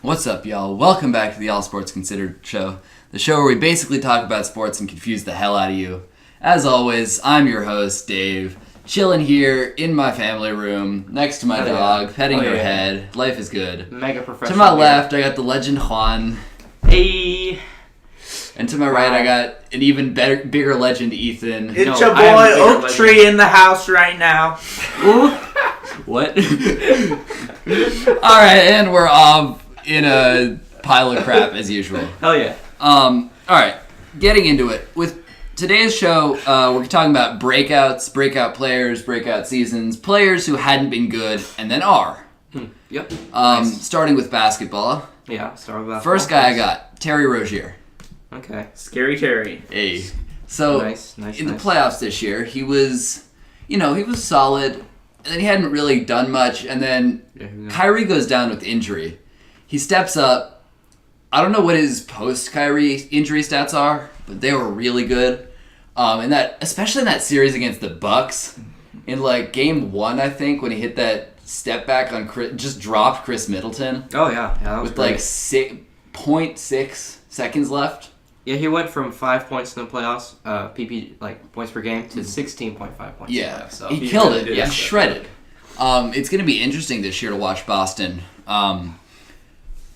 What's up, y'all? Welcome back to the All Sports Considered show, the show where we basically talk about sports and confuse the hell out of you. As always, I'm your host, Dave, chilling here in my family room, next to my dog, petting her head. Life is good. Mega professional. To my left, I got the legend Juan. Hey. And to my right, I got an even bigger legend, Ethan. It's your boy Oak Tree in the house right now. What? Alright, and we're off in a pile of crap as usual. Hell yeah. Alright, getting into it. With today's show, we're talking about breakouts, breakout players, breakout seasons, players who hadn't been good and then are. Yep. Nice. Starting with basketball. Yeah, start with basketball. First guy I got, Terry Rozier. Okay. Scary Terry. Hey. So, nice. In the playoffs this year, he was solid, and then he hadn't really done much, and then Kyrie goes down with injury. He steps up. I don't know what his post-Kyrie injury stats are, but they were really good. Especially in that series against the Bucks, in like game 1, I think, when he hit that step back on just dropped Chris Middleton. Oh yeah, that was with great. like 0.6 seconds left. Yeah, he went from 5 points in the playoffs, points per game, to 16.5 points. Yeah, So he killed it. Yeah, Shredded. It's going to be interesting this year to watch Boston. How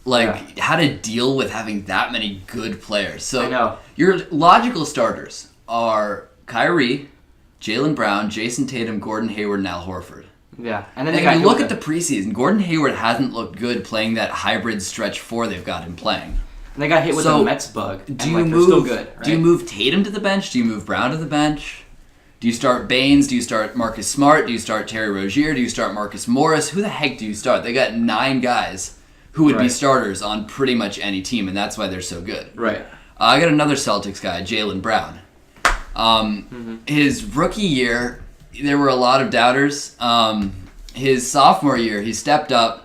to deal with having that many good players. So I know. Your logical starters are Kyrie, Jaylen Brown, Jason Tatum, Gordon Hayward, and Al Horford. Yeah, and then if you look at the preseason, Gordon Hayward hasn't looked good playing that hybrid stretch 4 they've got him playing. And they got hit with the Mets bug. Do you move? Still good, right? Do you move Tatum to the bench? Do you move Brown to the bench? Do you start Baines? Do you start Marcus Smart? Do you start Terry Rozier? Do you start Marcus Morris? Who the heck do you start? They got 9 guys who would be starters on pretty much any team, and that's why they're so good. Right. I got another Celtics guy, Jaylen Brown. His rookie year, there were a lot of doubters. His sophomore year, he stepped up.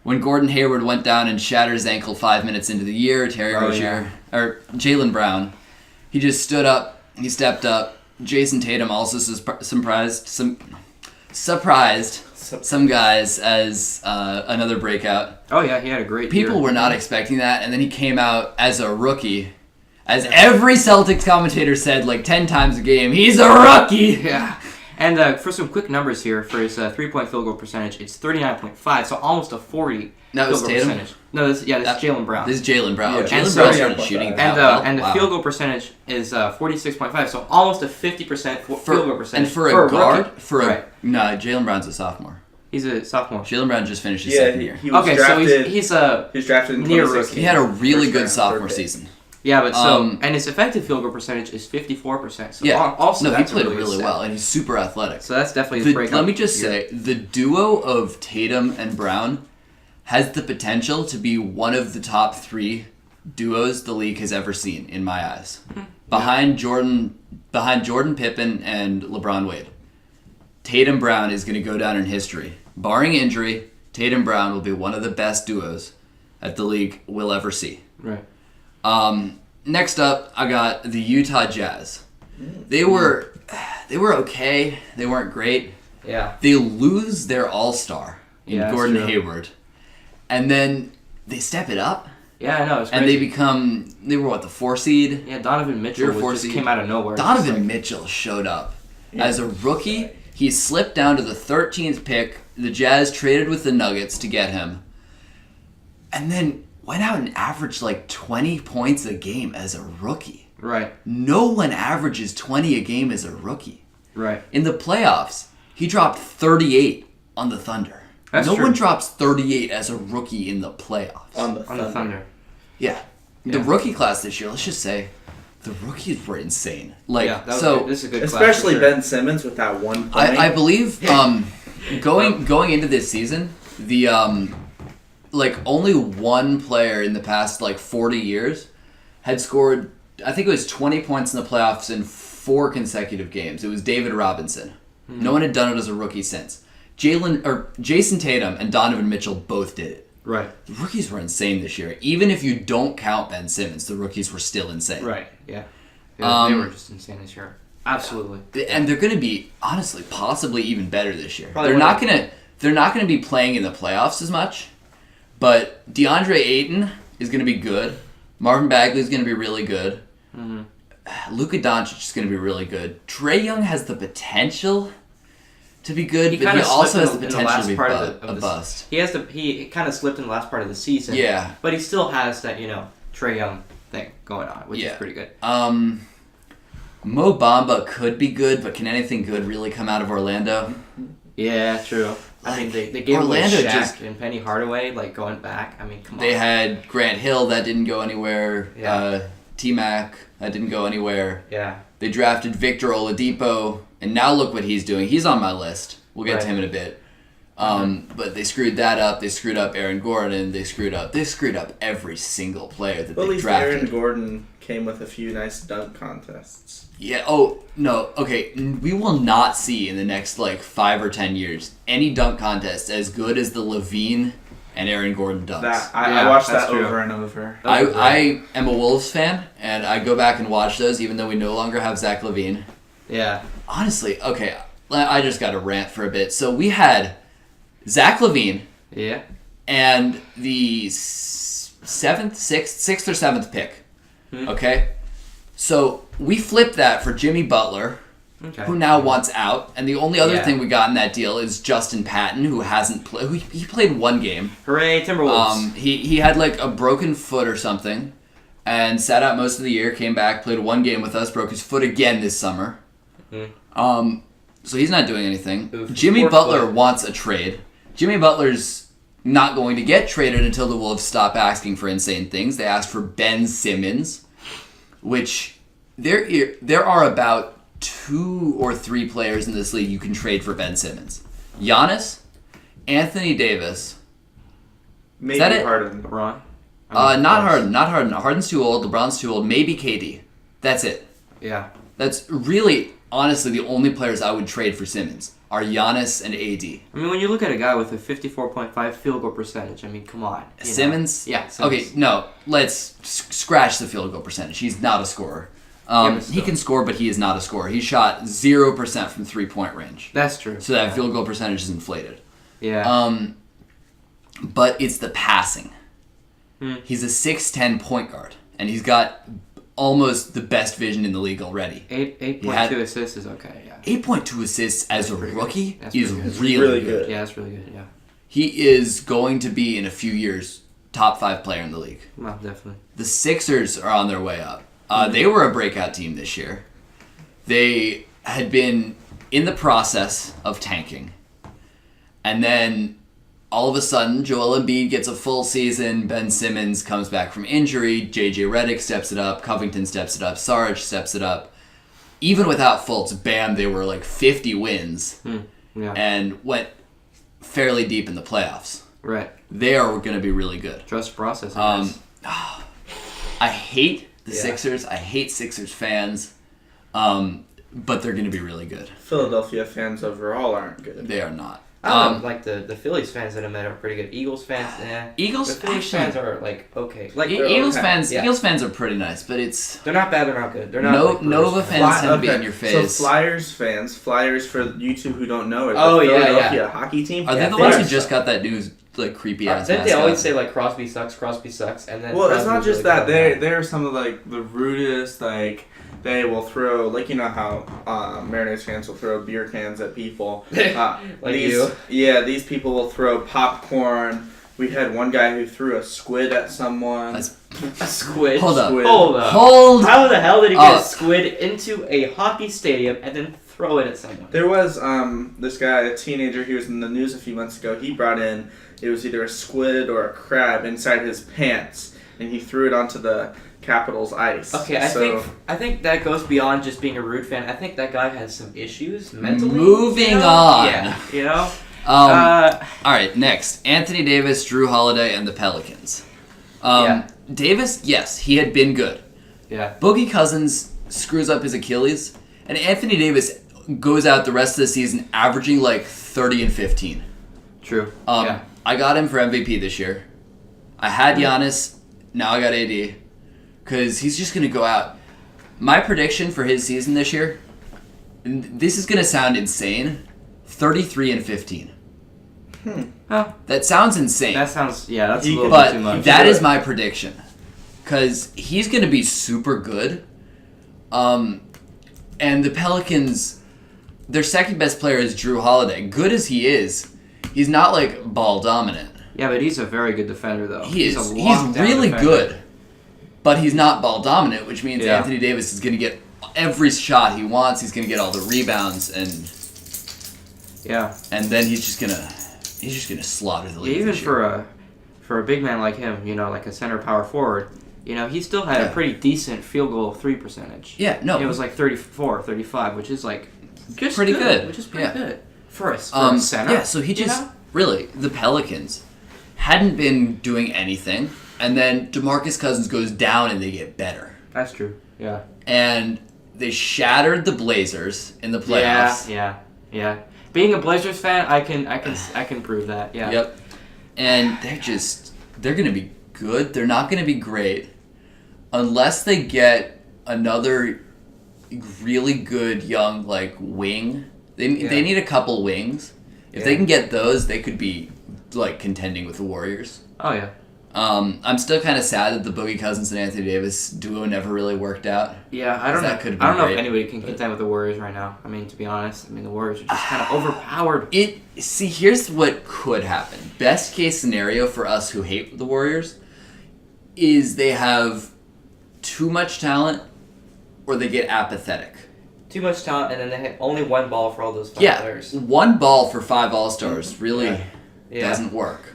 When Gordon Hayward went down and shattered his ankle 5 minutes into the year, or Jaylen Brown, he just stood up. He stepped up. Jason Tatum also surprised some guys as another breakout. Oh yeah, he had a great People year. were not expecting that, and then he came out as a rookie. As every Celtics commentator said like 10 times a game, he's a rookie! Yeah. And for some quick numbers here, for his 3-point field goal percentage, it's 39.5, so almost a 40 That was field goal Tatum? percentage. No, this is Jaylen Brown. This is Jaylen Brown. Yeah. Jaylen Brown started shooting that well. And the field goal percentage is 46.5, so almost a 50% field goal percentage. And for a guard, rookie. No, Jaylen Brown's a sophomore. He's a sophomore. Jaylen Brown just finished his second year. He was drafted, he's he was drafted in near 2016. He had a really good round, sophomore third pick. season. Yeah, but and his effective field goal percentage is 54%. So also he that's played really really good well, and he's super athletic. So that's definitely the breakout. Let me just say, the duo of Tatum and Brown has the potential to be one of the top 3 duos the league has ever seen, in my eyes. Behind Jordan Pippen and LeBron Wade. Tatum Brown is going to go down in history. Barring injury, Tatum Brown will be one of the best duos that the league will ever see. Right. Next up, I got the Utah Jazz. They were okay. They weren't great. Yeah. They lose their all-star in Gordon Hayward, and then they step it up. Yeah, I know. It's and crazy. they were the 4 seed. Yeah, Donovan Mitchell just came out of nowhere. Donovan Mitchell showed up as a rookie. He slipped down to the 13th pick. The Jazz traded with the Nuggets to get him, and then went out and averaged like 20 points a game as a rookie. Right. No one averages 20 a game as a rookie. Right. In the playoffs, he dropped 38 on the Thunder. That's no true. one drops 38 as a rookie in the playoffs. On the Thunder. Yeah. The rookie class this year, let's just say, the rookies were insane. This is a good class. Especially for sure. Ben Simmons with that 1 point. I believe going into this season, the only one player in the past 40 years had scored, I think it was 20 points in the playoffs in 4 consecutive games. It was David Robinson. No one had done it as a rookie since. Jason Tatum and Donovan Mitchell both did it. Right. The rookies were insane this year. Even if you don't count Ben Simmons, the rookies were still insane. Right. Yeah. They were just insane this year. Absolutely. And they're going to be, honestly, possibly even better this year. Probably They're not going to be playing in the playoffs as much, But DeAndre Ayton is going to be good. Marvin Bagley is going to be really good. Luka Doncic is going to be really good. Trae Young has the potential to be good, but he also has the potential to be a bust. He kind of slipped in the last part of the season. Yeah. But he still has that, Trae Young thing going on, which is pretty good. Mo Bamba could be good, but can anything good really come out of Orlando? Yeah, true. I mean, they gave Orlando away Shaq and Penny Hardaway, going back. I mean, come on. They had Grant Hill, that didn't go anywhere. Yeah. T-Mac, that didn't go anywhere. Yeah. They drafted Victor Oladipo, and now look what he's doing. He's on my list. We'll get to him in a bit. But they screwed that up. They screwed up Aaron Gordon. They screwed up every single player that they drafted. Aaron Gordon came with a few nice dunk contests. Yeah. Oh no. Okay. We will not see in the next 5 or 10 years any dunk contest as good as the Levine and Aaron Gordon dunks. I watched that over and over. I am a Wolves fan, and I go back and watch those, even though we no longer have Zach LaVine. Yeah. Honestly, okay. I just got to rant for a bit. So we had Zach LaVine. Yeah. And the sixth or seventh pick. Okay? So we flipped that for Jimmy Butler, who now wants out. And the only other thing we got in that deal is Justin Patton, who hasn't played. He played one game. Hooray, Timberwolves. He had a broken foot or something and sat out most of the year, came back, played one game with us, broke his foot again this summer. So he's not doing anything. Jimmy Butler wants a trade. Jimmy Butler's not going to get traded until the Wolves stop asking for insane things. They asked for Ben Simmons, which there are about 2 or 3 players in this league you can trade for Ben Simmons. Giannis, Anthony Davis. Maybe Harden. LeBron. Not Harden. Harden's too old. LeBron's too old. Maybe KD. That's it. Yeah. That's really, honestly, the only players I would trade for Simmons are Giannis and AD. I mean, when you look at a guy with a 54.5 field goal percentage, I mean, come on. Simmons? Yeah, Simmons. Okay, no. Let's scratch the field goal percentage. He's not a scorer. He can score, but he is not a scorer. He shot 0% from 3-point range. That's true. So that field goal percentage is inflated. Yeah. But it's the passing. He's a 6'10" point guard, and he's got almost the best vision in the league already. 8.2 assists is okay, yeah. 8.2 assists as a rookie is good. really good. Yeah, that's really good, yeah. He is going to be, in a few years, top 5 player in the league. Well, definitely. The Sixers are on their way up. They were a breakout team this year. They had been in the process of tanking. And then, all of a sudden, Joel Embiid gets a full season. Ben Simmons comes back from injury. J.J. Redick steps it up. Covington steps it up. Saric steps it up. Even without Fultz, bam, they were 50 wins. And went fairly deep in the playoffs. Right. They are going to be really good. Trust process, I guess. I hate the Sixers. I hate Sixers fans. But they're going to be really good. Philadelphia fans overall aren't good. They are not. I don't know, the Phillies fans that I met are pretty good. Eagles fans, Eagles the Phillies fans are okay. Eagles fans are pretty nice, but they're not bad. They're not good. They're not. Nova fans tend to be in your face. So Flyers for YouTube who don't know it. Oh, the Philadelphia hockey team. Are they the ones who just got that new creepy ass? Didn't they always say Crosby sucks, and then? Well, it's not just that. They're some of the rudest They will throw, you know how Mariners fans will throw beer cans at people. These people will throw popcorn. We had one guy who threw a squid at someone. A squid? Hold up. How the hell did he get a squid into a hockey stadium and then throw it at someone? There was this guy, a teenager, he was in the news a few months ago. He brought in, it was either a squid or a crab inside his pants, and he threw it onto the Capitals ice. Okay, I think that goes beyond just being a rude fan. I think that guy has some issues mentally. Moving on. Yeah, all right, next. Anthony Davis, Drew Holiday, and the Pelicans. Davis, yes, he had been good. Yeah. Boogie Cousins screws up his Achilles, and Anthony Davis goes out the rest of the season averaging 30 and 15. True. I got him for MVP this year. I had Giannis, now I got AD. Because he's just going to go out. My prediction for his season this year, and this is going to sound insane, 33 and 15. Oh. That sounds insane. That's a little bit too But much. that is my prediction. Because he's going to be super good. And the Pelicans, their second best player is Drew Holiday. Good as he is, he's not like ball dominant. Yeah, but he's a very good defender, though. He's a lockdown really defender. good. But he's not ball dominant, which means Anthony Davis is going to get every shot he wants. He's going to get all the rebounds, and then he's just gonna slaughter the league. Even for a big man like him, like a center power forward, he still had a pretty decent field goal 3 percentage. Yeah, no, it was like 34, 35, which is like just pretty good. Which is pretty good for a center. Yeah, so he just really the Pelicans hadn't been doing anything, and then DeMarcus Cousins goes down and they get better. That's true. Yeah. And they shattered the Blazers in the playoffs. Yeah. Being a Blazers fan, I can prove that. Yeah. Yep. And they're going to be good. They're not going to be great unless they get another really good young wing. They need a couple wings. If they can get those, they could be contending with the Warriors. Oh yeah. I'm still kind of sad that the Boogie Cousins and Anthony Davis duo never really worked out. Yeah, I don't know if anybody can contend with the Warriors right now. I mean, to be honest, the Warriors are just kind of overpowered. Here's what could happen. Best case scenario for us who hate the Warriors is they have too much talent or they get apathetic. Too much talent, and then they hit only one ball for all those five players. One ball for 5 All-Stars really doesn't work.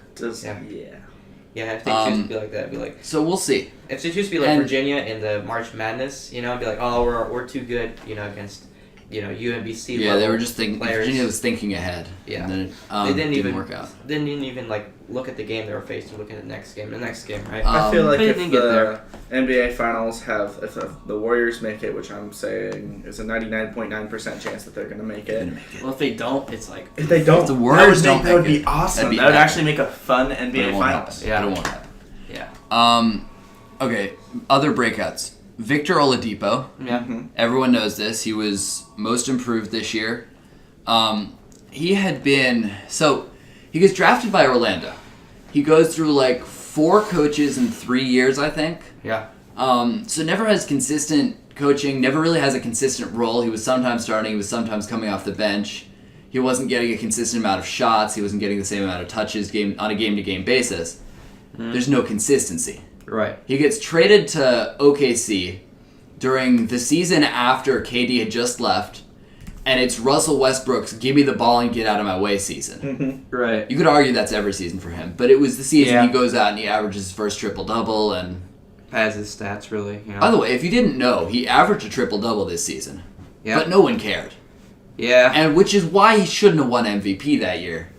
Yeah, if they choose to be like that, it'd be like... So we'll see. If they choose to be like Virginia in the March Madness, and be like, oh, we're too good, against, UMBC. Yeah, they were just thinking... Virginia was thinking ahead. Yeah. And then they didn't work out. They didn't even, look at the game they were faced and look at the next game, right? I feel like if the NBA Finals if the Warriors make it, which I'm saying is a 99.9% chance that they're going to make it. Well, if they don't, it's like... If they don't, if the Warriors don't that would be awesome. That would actually make a fun NBA Finals. Yeah, it won't happen. Yeah. Okay, other breakouts. Victor Oladipo. Yeah. Mm-hmm. Everyone knows this. He was most improved this year. He had been... So, he gets drafted by Orlando. He goes through 4 coaches in 3 years, I think. Yeah. So never has consistent coaching, never really has a consistent role. He was sometimes starting, he was sometimes coming off the bench. He wasn't getting a consistent amount of shots. He wasn't getting the same amount of touches on a game-to-game basis. There's no consistency. Right. He gets traded to OKC during the season after KD had just left, and it's Russell Westbrook's give me the ball and get out of my way season. Mm-hmm. Right. You could argue that's every season for him, but it was the season he goes out and he averages his first triple-double and... Has his stats, really. By the way, if you didn't know, he averaged a triple-double this season. Yeah. But no one cared. Yeah. And which is why he shouldn't have won MVP that year.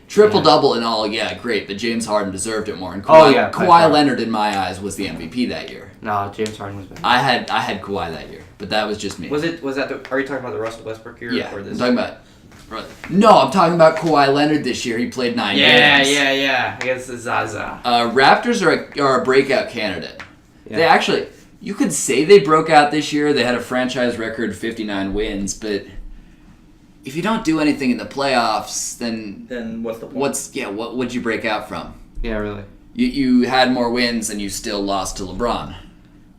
Triple-double and all, great, but James Harden deserved it more. And Kawhi Leonard, in my eyes, was the MVP that year. No, James Harden was better. I had Kawhi that year, but that was just me. Was that are you talking about the Russell Westbrook year? Yeah, or this? I'm talking about... No, I'm talking about Kawhi Leonard this year. He played 9 games. Yeah. Against the Zaza. Raptors are a breakout candidate. Yeah. They actually... You could say they broke out this year. They had a franchise record 59 wins, but... If you don't do anything in the playoffs, then what's the point? What would you break out from? Yeah, really. You had more wins and you still lost to LeBron.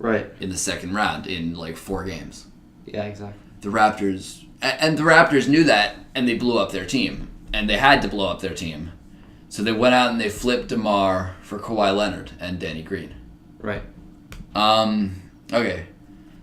Right. In the second round in 4 games. Yeah, exactly. The Raptors knew that and they blew up their team. And they had to blow up their team. So they went out and they flipped DeMar for Kawhi Leonard and Danny Green. Right. Okay.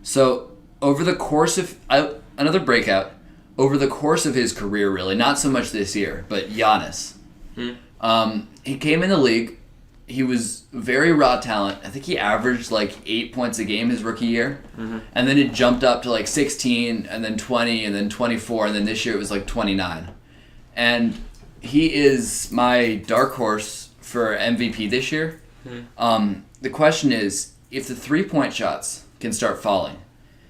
So over the course of another breakout. Over the course of his career, really, not so much this year, but Giannis. He came in the league. He was very raw talent. I think he averaged 8 points a game his rookie year. Mm-hmm. And then it jumped up to 16, and then 20, and then 24, and then this year it was 29. And he is my dark horse for MVP this year. Mm-hmm. The question is, if the 3-point shots can start falling,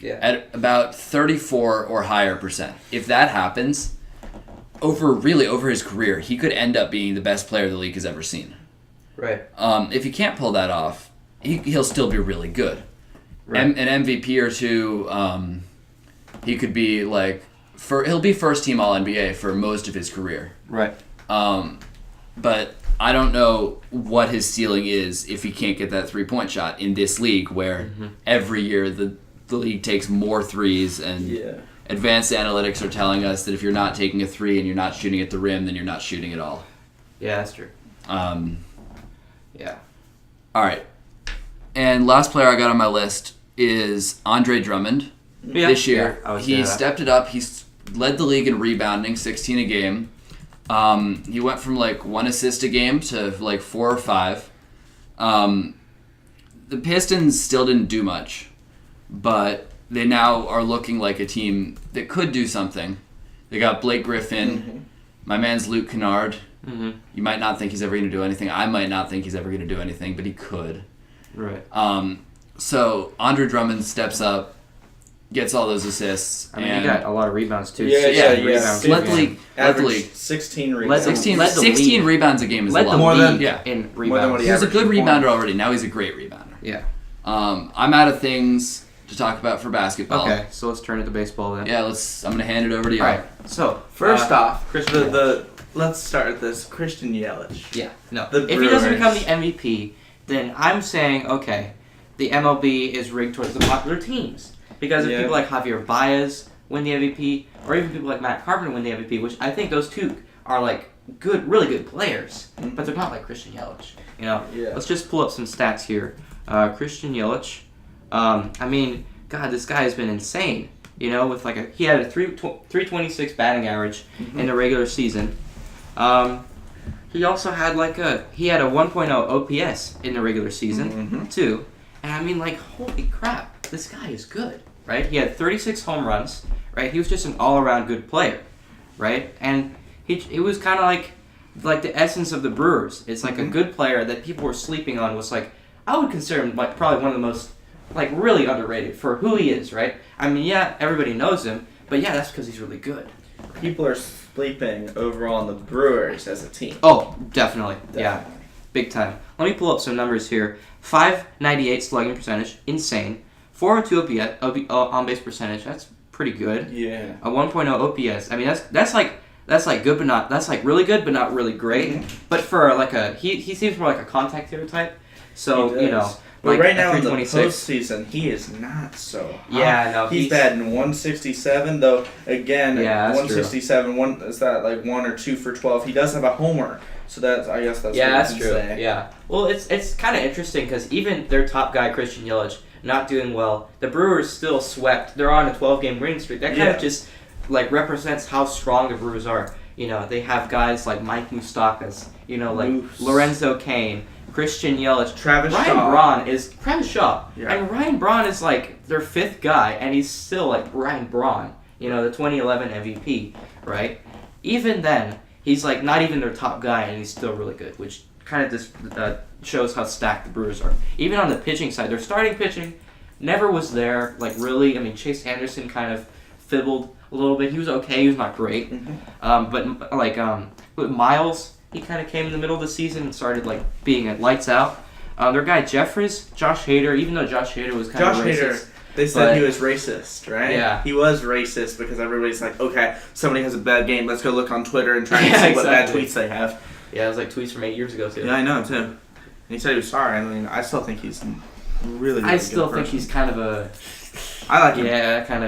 at about 34 or higher %. If that happens, over his career, he could end up being the best player the league has ever seen. Right. If he can't pull that off, he'll still be really good. Right. An MVP or two, he could be he'll be first team All NBA for most of his career. Right. but I don't know what his ceiling is if he can't get that 3-point shot in this league where every year the league takes more threes and advanced analytics are telling us that if you're not taking a 3 and you're not shooting at the rim, then you're not shooting at all. Yeah, that's true. Yeah. All right. And last player I got on my list is Andre Drummond. This year, he stepped it up. He's led the league in rebounding, 16 a game. He went from like 1 assist a game to like 4 or 5. The Pistons still didn't do much, but they now are looking like a team that could do something. They got Blake Griffin. My man's Luke Kennard. You might not think he's ever going to do anything. I might not think he's ever going to do anything, but he could. Right. So Andre Drummond steps up, gets all those assists. I mean, he got a lot of rebounds too. Rebounds. Led the league. 16 rebounds. 16 rebounds a game is a lot. More than in rebounds. He was a good rebounder already. Now he's a great rebounder. Yeah. I'm out of things to talk about for basketball. Okay, so let's turn it to baseball then. Yeah, I'm gonna hand it over to you. All right. So first off, let's start with this Christian Yelich. Yeah. No. If he doesn't become the MVP, then I'm saying okay, the MLB is rigged towards the popular teams because if people like Javier Baez win the MVP, or even people like Matt Carpenter win the MVP, which I think those two are like good, really good players, but they're not like Christian Yelich. You know. Yeah. Let's just pull up some stats here. Christian Yelich. I mean, God, this guy has been insane. You know, with he had a 326 batting average in the regular season. He also had a 1.0 OPS in the regular season too. And I mean, holy crap, this guy is good, right? He had 36 home runs, right? He was just an all-around good player, right? And he was kind of like the essence of the Brewers. It's like a good player that people were sleeping on. Was I would consider him probably one of the most really underrated for who he is, right? I mean, yeah, everybody knows him, but yeah, that's because he's really good. People are sleeping overall on the Brewers as a team. Oh, definitely. Yeah, big time. Let me pull up some numbers here. 598 slugging percentage, insane. 402 on-base percentage, that's pretty good. Yeah. A 1.0 OPS, I mean, that's good, but not, that's really good, but not really great. But for he seems more like a contact hitter type. So, you know. But right now in the postseason, he is not so hot. Yeah, no. He's batting 167, though, again, 167, is that 1 or 2 for 12? He does have a homer, so I guess that's what that's you true. Say. Yeah. Well, it's kind of interesting because even their top guy, Christian Yelich, not doing well, the Brewers still swept. They're on a 12-game winning streak. That kind of just, represents how strong the Brewers are. You know, they have guys like Mike Moustakas, Lorenzo Cain, Christian Yelich, Travis Shaw. Yeah. And Ryan Braun is their 5th guy, and he's still Ryan Braun, the 2011 MVP, right? Even then, he's not even their top guy, and he's still really good, which kind of just shows how stacked the Brewers are. Even on the pitching side, their starting pitching never was there, really. I mean, Chase Anderson kind of fibbled a little bit. He was okay. He was not great. But Miles, he kind of came in the middle of the season and started being at lights out. Their guy Jeffries, Josh Hader, even though Josh Hader was kind of racist. They said he was racist, right? Yeah. He was racist because everybody's okay, somebody has a bad game, let's go look on Twitter and try and see what bad tweets they have. Yeah, it was tweets from 8 years ago too. Yeah, I know too. And he said he was sorry. I mean, I still think he's really I still think he's kind of a... I like him. Yeah, it kind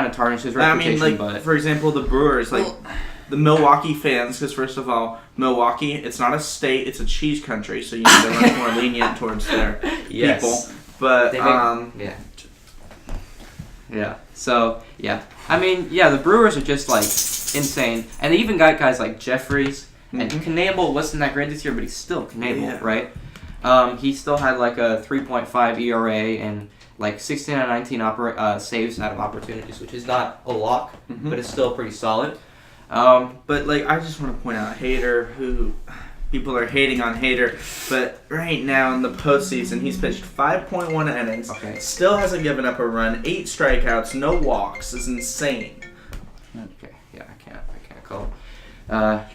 of tarnishes reputation. I mean, for example, the Brewers, the Milwaukee fans, because first of all, Milwaukee, it's not a state, it's a cheese country, so they're much more lenient towards their people. But, yeah. So, yeah. I mean, yeah, the Brewers are just, insane. And they even got guys like Jeffries. And Knable wasn't that great this year, but he's still Knable, right? He still had, a 3.5 ERA and, 16 out of 19 saves out of opportunities, which is not a lot, but it's still pretty solid. But I just want to point out Hader, who people are hating on Hader, but right now in the postseason he's pitched 5.1 innings, still hasn't given up a run, 8 strikeouts, no walks, is insane. Okay, yeah, I can't call.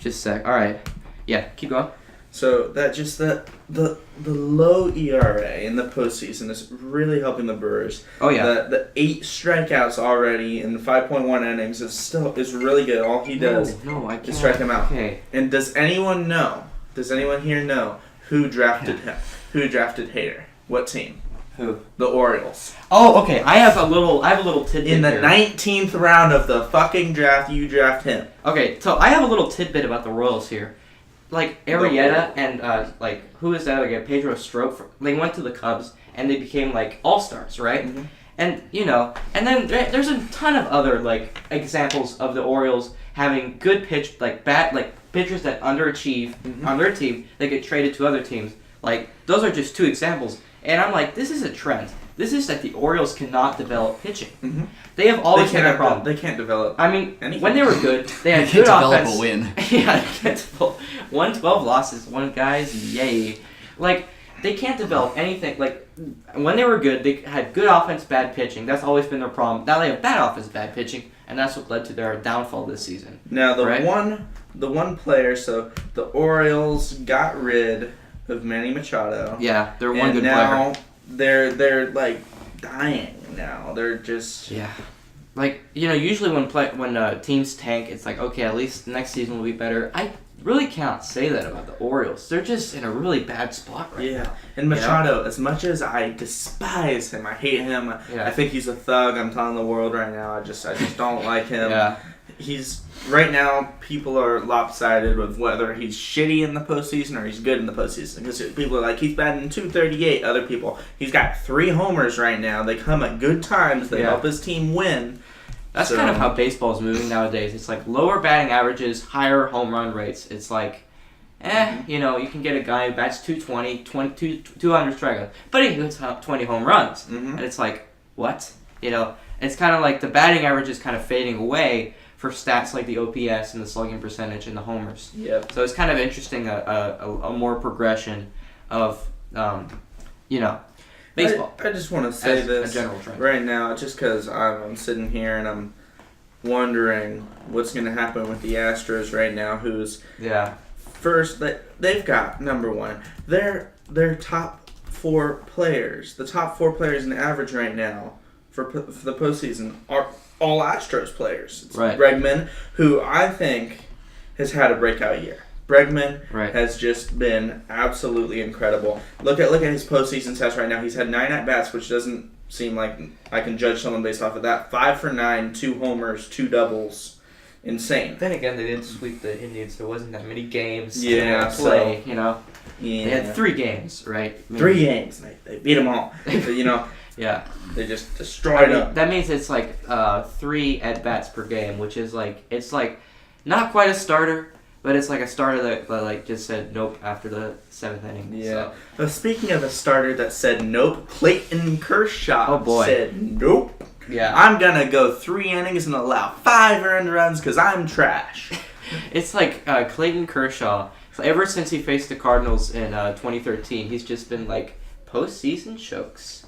Just a sec. All right, yeah, keep going. So that just the low ERA in the postseason is really helping the Brewers. Oh yeah. The 8 strikeouts already in 5.1 innings is really good. All he does is strike them out. Okay. And does anyone know Does anyone here know who drafted him? Who drafted Hader? What team? Who? The Orioles. Oh, okay. I have a little tidbit in the here. 19th round of the fucking draft. You draft him. Okay, so I have a little tidbit about the Royals here. Like Arrieta and who is that other guy? Pedro Strop. They went to the Cubs and they became like all-stars, right? Mm-hmm. And and then there's a ton of other like examples of the Orioles having good pitchers that underachieve on their team. They get traded to other teams. Like those are just two examples. And I'm like, this is a trend. This is that the Orioles cannot develop pitching. Mm-hmm. They have always had that problem. They can't develop. I mean, anything. When they were good, they had good offense. Develop a win. Yeah, they can't develop 112 losses. One guys, yay! Like they can't develop anything. Like when they were good, they had good offense, bad pitching. That's always been their problem. Now they have bad offense, bad pitching, and that's what led to their downfall this season. Now the one player. So the Orioles got rid of Manny Machado. Yeah, they're one good player. player. They're like dying now. They're just like usually when teams tank, it's like okay, at least next season will be better. I really cannot say that about the Orioles. They're just in a really bad spot right now. And Machado, as much as I despise him, I hate him. I think he's a thug. I'm telling the world right now. I just don't like him. Yeah. He's right now. People are lopsided with whether he's shitty in the postseason or he's good in the postseason. Because people are like he's batting .238. Other people, he's got 3 homers right now. They come at good times. They help his team win. That's kind of how baseball is moving nowadays. It's like lower batting averages, higher home run rates. It's like, you can get a guy who bats 220, 200 strikeouts, but he hits 20 home runs, and it's like what? It's kind of like the batting average is kind of fading away for stats like the OPS and the slugging percentage and the homers. Yep. So it's kind of interesting a more progression of, baseball. I just want to say this a general trend. Right now, just because I'm sitting here and I'm wondering what's going to happen with the Astros right now. First, they've got number one. Their top 4 players, the top 4 players in the average right now for the postseason are all Astros players. It's Bregman, who I think has had a breakout year. Bregman has just been absolutely incredible. Look at his postseason stats right now. He's had 9 at-bats, which doesn't seem like I can judge someone based off of that. 5 for 9, 2 homers, 2 doubles. Insane. Then again, they didn't sweep the Indians, so it wasn't that many games to play, Yeah. They had 3 games, right? 3 games. They beat them all. Yeah. They just destroyed them. That means it's like 3 at-bats per game, which is it's not quite a starter, but it's like a starter that just said nope after the 7th inning. Yeah. So. But speaking of a starter that said nope, Clayton Kershaw said nope. Yeah. I'm going to go 3 innings and allow 5 earned runs because I'm trash. It's like Clayton Kershaw. Ever since he faced the Cardinals in 2013, he's just been like postseason chokes.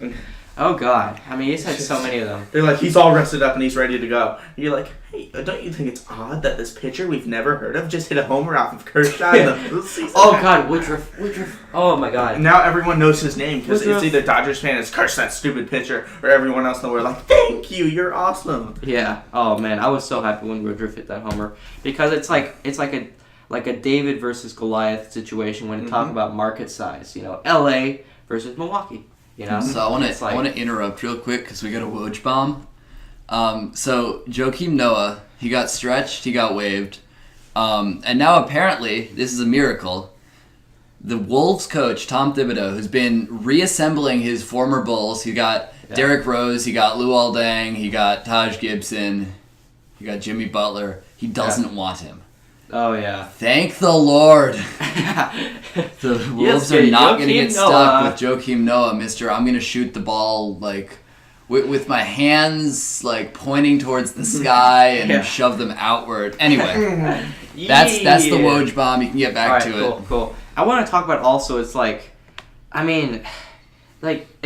Oh, God. I mean, he's had so many of them. They're like, he's all rested up and he's ready to go. You're like, hey, don't you think it's odd that this pitcher we've never heard of just hit a homer off of Kershaw in the postseason? Oh, God. Woodruff. Oh, my God. Now everyone knows his name because it's either Dodgers fan is curse that stupid pitcher or everyone else in the world like, thank you, you're awesome. Yeah. Oh, man. I was so happy when Woodruff hit that homer because it's like a David versus Goliath situation when you talk about market size. L.A. versus Milwaukee. So I want to interrupt real quick because we got a Woj bomb. So Joakim Noah, he got stretched, he got waived, and now apparently this is a miracle. The Wolves coach Tom Thibodeau, who's been reassembling his former Bulls, he got Derrick Rose, he got Luol Deng, he got Taj Gibson, he got Jimmy Butler. He doesn't want him. Oh, yeah. Thank the Lord. The Wolves are not going to get stuck with Joakim Noah, Mr. I'm going to shoot the ball with my hands pointing towards the sky and shove them outward. Anyway, that's the Woj bomb. You can get back to it. Cool. I want to talk about also, it's if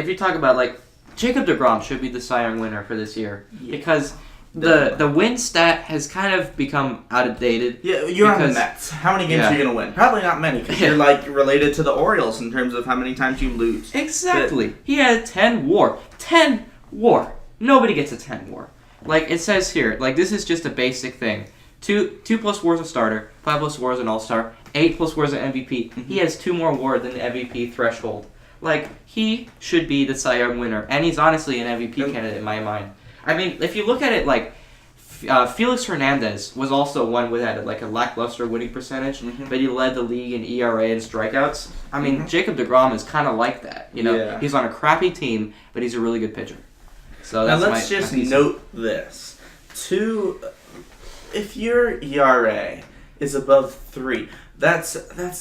you talk about Jacob deGrom should be the Cy Young winner for this year because the win stat has kind of become outdated. Yeah, you're on the Mets. How many games are you going to win? Probably not many because you're related to the Orioles in terms of how many times you lose. Exactly. He had 10 WAR. 10 WAR. Nobody gets a 10 WAR. It says here, this is just a basic thing. 2 plus WAR is a starter, 5 plus WAR is an all-star, 8+ WARs at MVP. He has 2 more WAR than the MVP threshold. Like, he should be the Cy Young winner, and he's honestly an MVP candidate in my mind. I mean, if you look at it, like, Felix Hernandez was also one with a lackluster winning percentage, but he led the league in ERA and strikeouts. I mean, Jacob deGrom is kind of like that. You know, he's on a crappy team, but he's a really good pitcher. So that's now let's just note this: if your ERA is above 3. That's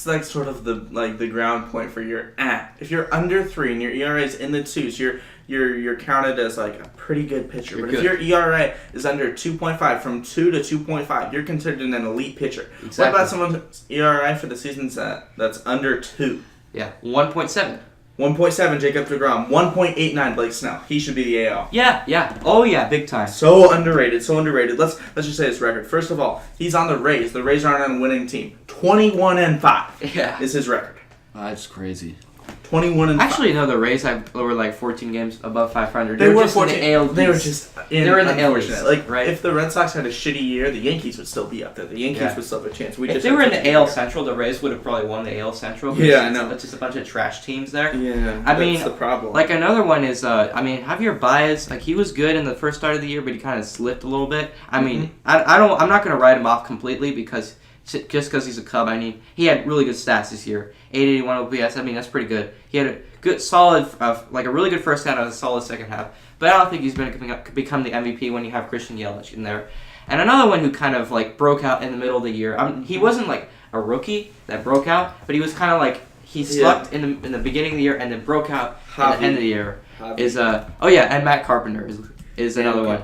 like sort of the ground point for your If you're under 3 and your ERA is in the 2s, you're counted as like a pretty good pitcher. But if your ERA is under 2.5, from 2 to 2.5, you're considered an elite pitcher. Exactly. What about someone's ERA for the season that's under 2? Yeah, 1.7. 1.7 Jacob deGrom, 1.89 Blake Snell. He should be the AL. Yeah. Oh yeah, big time. So underrated. Let's just say his record. First of all, he's on the Rays. The Rays aren't on a winning team. 21-5 is his record. That's crazy. 21-5. Actually, no, the Rays were like 14 games above 500. They were just 14. In the AL. They were just in the AL. Like, right? If the Red Sox had a shitty year, the Yankees would still be up there. The Yankees would still have a chance. If they were in the AL Central, the Rays would have probably won the AL Central. Yeah, I know. It's just a bunch of trash teams there. Yeah, that's the problem. Like, another one is, Javier Baez, like, he was good in the first start of the year, but he kind of slipped a little bit. I mean, I'm not going to write him off completely because he's a Cub. I mean, he had really good stats this year. 881 OPS. I mean, that's pretty good. He had a good, solid, like a really good first half and a solid second half. But I don't think he's going to become the MVP when you have Christian Yelich in there. And another one who kind of like broke out in the middle of the year. He wasn't like a rookie that broke out, but he was kind of like he slucked in the beginning of the year and then broke out at the end of the year. And Matt Carpenter is another one.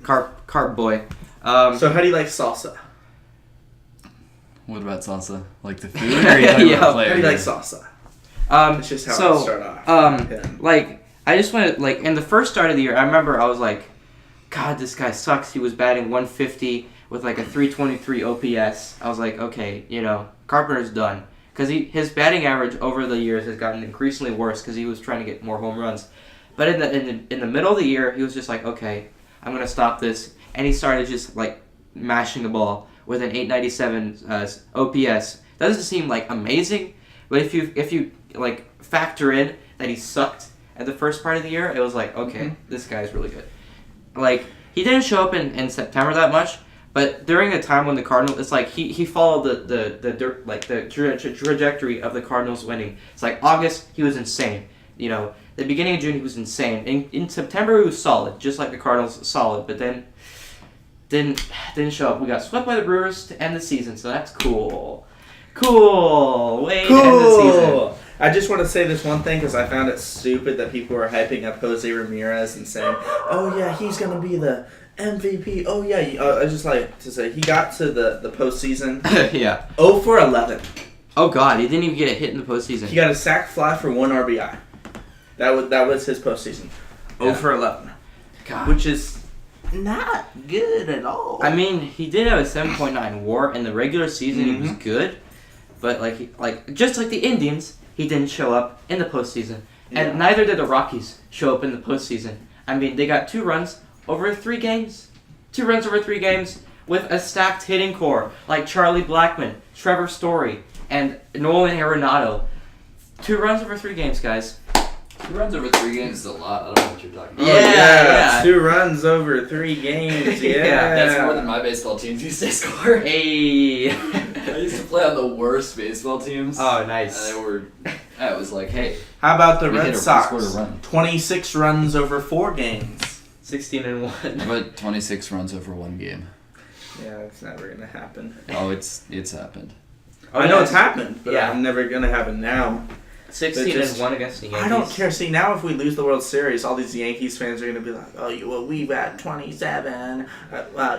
Carp boy. So how do you like salsa? What about salsa? Like the food, or are you talking about the player? How do you like salsa? It's just how I start off. Like, I just want to, like, in the first start of the year, I remember I was like, God, this guy sucks. He was batting 150 with like a 323 OPS. I was like, okay, Carpenter's done. Because his batting average over the years has gotten increasingly worse because he was trying to get more home runs. But in the middle of the year, he was just like, okay, I'm going to stop this. And he started just, like, mashing the ball with an 897 OPS. That doesn't seem like amazing, but if you like factor in that he sucked at the first part of the year, it was like, okay, this guy's really good. Like, he didn't show up in September that much, but during a time when the Cardinals, it's like he followed the trajectory of the Cardinals winning. It's like August, he was insane. The beginning of June, he was insane. In September, he was solid, just like the Cardinals, solid, but then didn't show up. We got swept by the Brewers to end the season, so that's cool. Way to end the season. I just want to say this one thing because I found it stupid that people were hyping up Jose Ramirez and saying, "Oh yeah, he's gonna be the MVP." Oh yeah, I just like to say he got to the postseason. 0 for 11. Oh God, he didn't even get a hit in the postseason. He got a sac fly for 1 RBI. That was his postseason. 0 for 11. God, which is not good at all. I mean, he did have a 7.9 WAR in the regular season. He was good, but just like the Indians, he didn't show up in the postseason, and neither did the Rockies show up in the postseason. I mean, they got 2 runs over 3 games. 2 runs over 3 games with a stacked hitting core like Charlie Blackmon, Trevor Story, and Nolan Arenado. 2 runs over 3 games, guys. 2 runs over 3 games is a lot. I don't know what you're talking about. Yeah. 2 runs over 3 games. Yeah. That's more than my baseball teams used to score. Hey. I used to play on the worst baseball teams. Oh, nice. And I was like, hey. How about the Red Sox? 26 runs over 4 games. 16-1. How about 26 runs over 1 game? Yeah, it's never gonna happen. Oh, it's happened. I know it's happened, but I'm never gonna happen now. 16-1 against the Yankees. I don't care. See, now if we lose the World Series, all these Yankees fans are going to be like, "Oh, we got 27.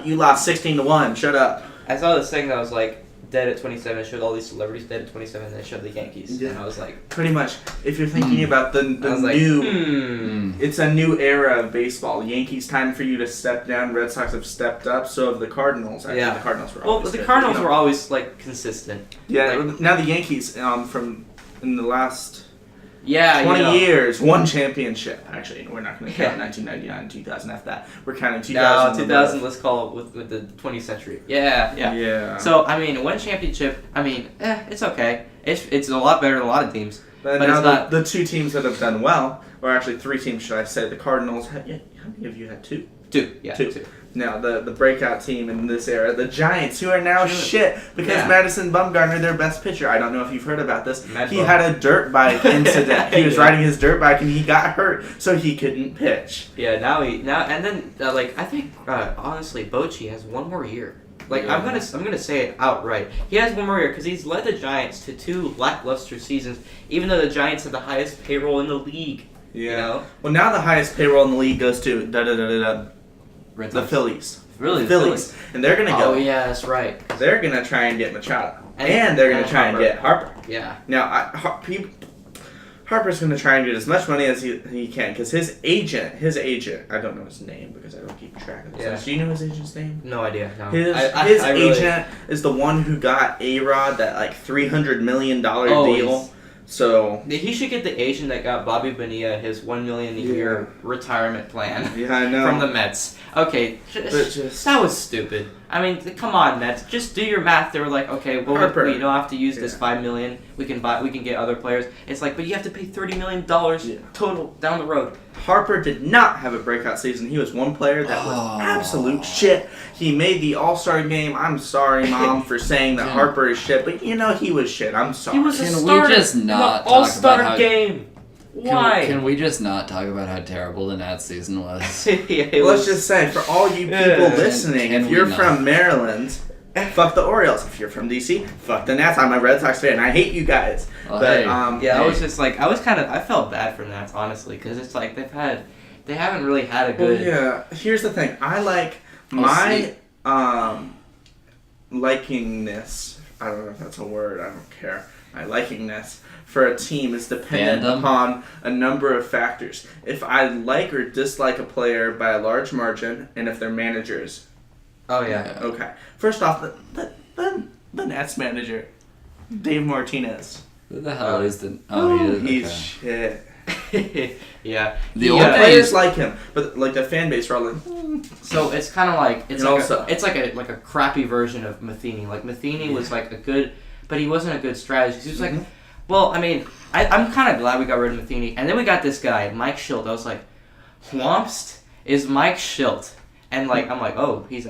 You lost 16-1. Shut up." I saw this thing that was like dead at 27. It showed all these celebrities dead at 27, and then it showed the Yankees. Yeah. And I was like, pretty much. If you're thinking about the new, it's a new era of baseball. Yankees, time for you to step down. Red Sox have stepped up. So have the Cardinals. I think the Cardinals were always the Cardinals were always like consistent. Yeah. Now the Yankees from. In the last Yeah, 20 years, one championship. Actually, we're not going to count 1999 and 2000 after that. We're counting 2000. No, 2000, let's call it with the 20th century. Yeah. So, I mean, one championship, I mean, it's okay. It's a lot better than a lot of teams. But now it's not... the two teams that have done well, or actually three teams, should I say, the Cardinals. How many of you had two? Two. Now, the breakout team in this era, the Giants, who are now shit because Madison Bumgarner, their best pitcher. I don't know if you've heard about this. He had a dirt bike incident. He was riding his dirt bike and he got hurt, so he couldn't pitch. Yeah, and then I think honestly, Bochy has one more year. I'm gonna say it outright. He has one more year because he's led the Giants to 2 lackluster seasons, even though the Giants have the highest payroll in the league. Yeah. You know? Well, now the highest payroll in the league goes to the Phillies. Really? The Phillies. And they're going to go. Oh, yeah, that's right. They're going to try and get Machado. And they're going to try and get Harper. Yeah. Now, Harper's going to try and get as much money as he can because his agent, I don't know his name because I don't keep track of this. Yeah. Do you know his agent's name? No idea. No. His agent is the one who got A-Rod that $300 million deal. So he should get the agent that got Bobby Bonilla his $1 million a year retirement plan. Yeah, I know. From the Mets. Okay, that was stupid. I mean, come on, Mets. Just do your math. They were like, okay, well, we don't have to use this $5 million. We can get other players. It's like, but you have to pay $30 million total down the road. Harper did not have a breakout season. He was one player that was absolute shit. He made the All-Star game. I'm sorry, Mom, for saying that Harper is shit, but he was shit. I'm sorry. He was a starter in the All-Star game. Why? Can we just not talk about how terrible the Nats season was? Let's just say, for all you people listening, if you're from Maryland, fuck the Orioles. If you're from DC, fuck the Nats. I'm a Red Sox fan. I hate you guys. I was just like, I felt bad for the Nats, honestly, because it's like they haven't really had a good. Well, yeah. Here's the thing. I like my likingness. I don't know if that's a word. I don't care. My likingness for a team is dependent upon a number of factors. If I like or dislike a player by a large margin, and if they're managers. Oh, yeah. Okay. First off, the Nats manager, Dave Martinez. Who the hell is the... he's shit. Yeah. The old players like him, but the fan base are all like... So it's kind of like... It's like a crappy version of Matheny. Matheny was a good... But he wasn't a good strategist. He was like... Well, I mean, I'm kind of glad we got rid of Matheny. And then we got this guy, Mike Schilt. I was like, Whompst is Mike Schilt. And I'm like, oh, he's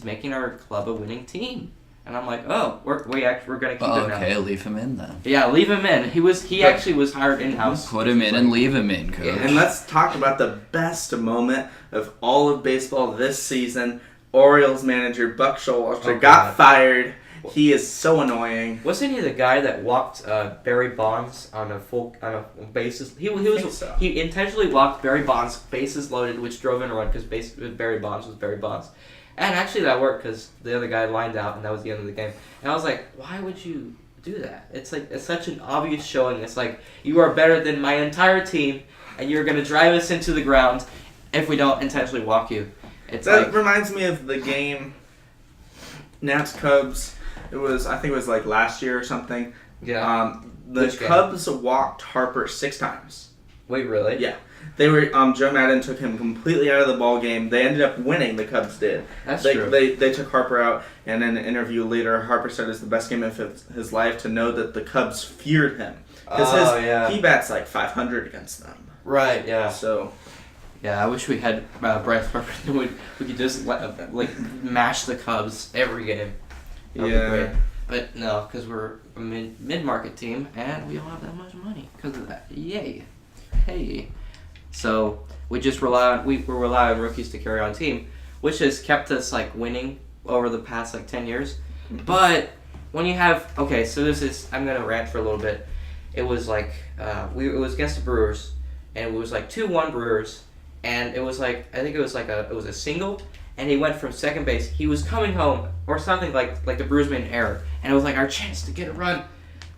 making our club a winning team. And I'm like, oh, we're gonna keep him now. Okay, leave him in then. Yeah, leave him in. He actually was hired in-house. Put him in and leave him in, coach. Yeah. And let's talk about the best moment of all of baseball this season. Orioles manager Buck Showalter got fired. He is so annoying. Wasn't he the guy that walked Barry Bonds on a bases? He intentionally walked Barry Bonds bases loaded, which drove in a run because Barry Bonds was Barry Bonds, and actually that worked because the other guy lined out and that was the end of the game. And I was like, why would you do that? It's such an obvious showing. It's like you are better than my entire team, and you're gonna drive us into the ground if we don't intentionally walk you. That reminds me of the game Nats Cubs. I think it was last year or something. Yeah. The Cubs walked Harper 6 times. Wait, really? Yeah. They were. Joe Madden took him completely out of the ball game. They ended up winning. The Cubs did. That's true. They took Harper out, and in an interview later, Harper said it's the best game of his life to know that the Cubs feared him because he bats 500 against them. Right. Yeah. So. Yeah, I wish we had Bryce Harper. We could just mash the Cubs every game. That'd be great. But no, because we're a mid-market team, and we don't have that much money because of that. Yay. Hey. So we rely on rookies to carry on team, which has kept us winning over the past 10 years. Mm-hmm. But when you have I'm gonna rant for a little bit. It was it was against the Brewers, and it was 2-1 Brewers, and it was I think it was a single. And he went from second base. He was coming home, or something like the Brewers made an error. And it was our chance to get a run.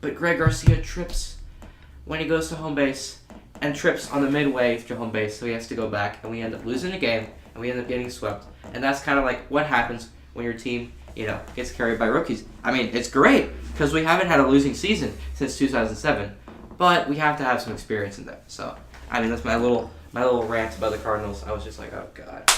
But Greg Garcia trips when he goes to home base and trips on the midway to home base. So he has to go back. And we end up losing the game. And we end up getting swept. And that's kind of what happens when your team, gets carried by rookies. I mean, it's great because we haven't had a losing season since 2007. but we have to have some experience in there. So, I mean, that's my little rant about the Cardinals. I was just like, oh God,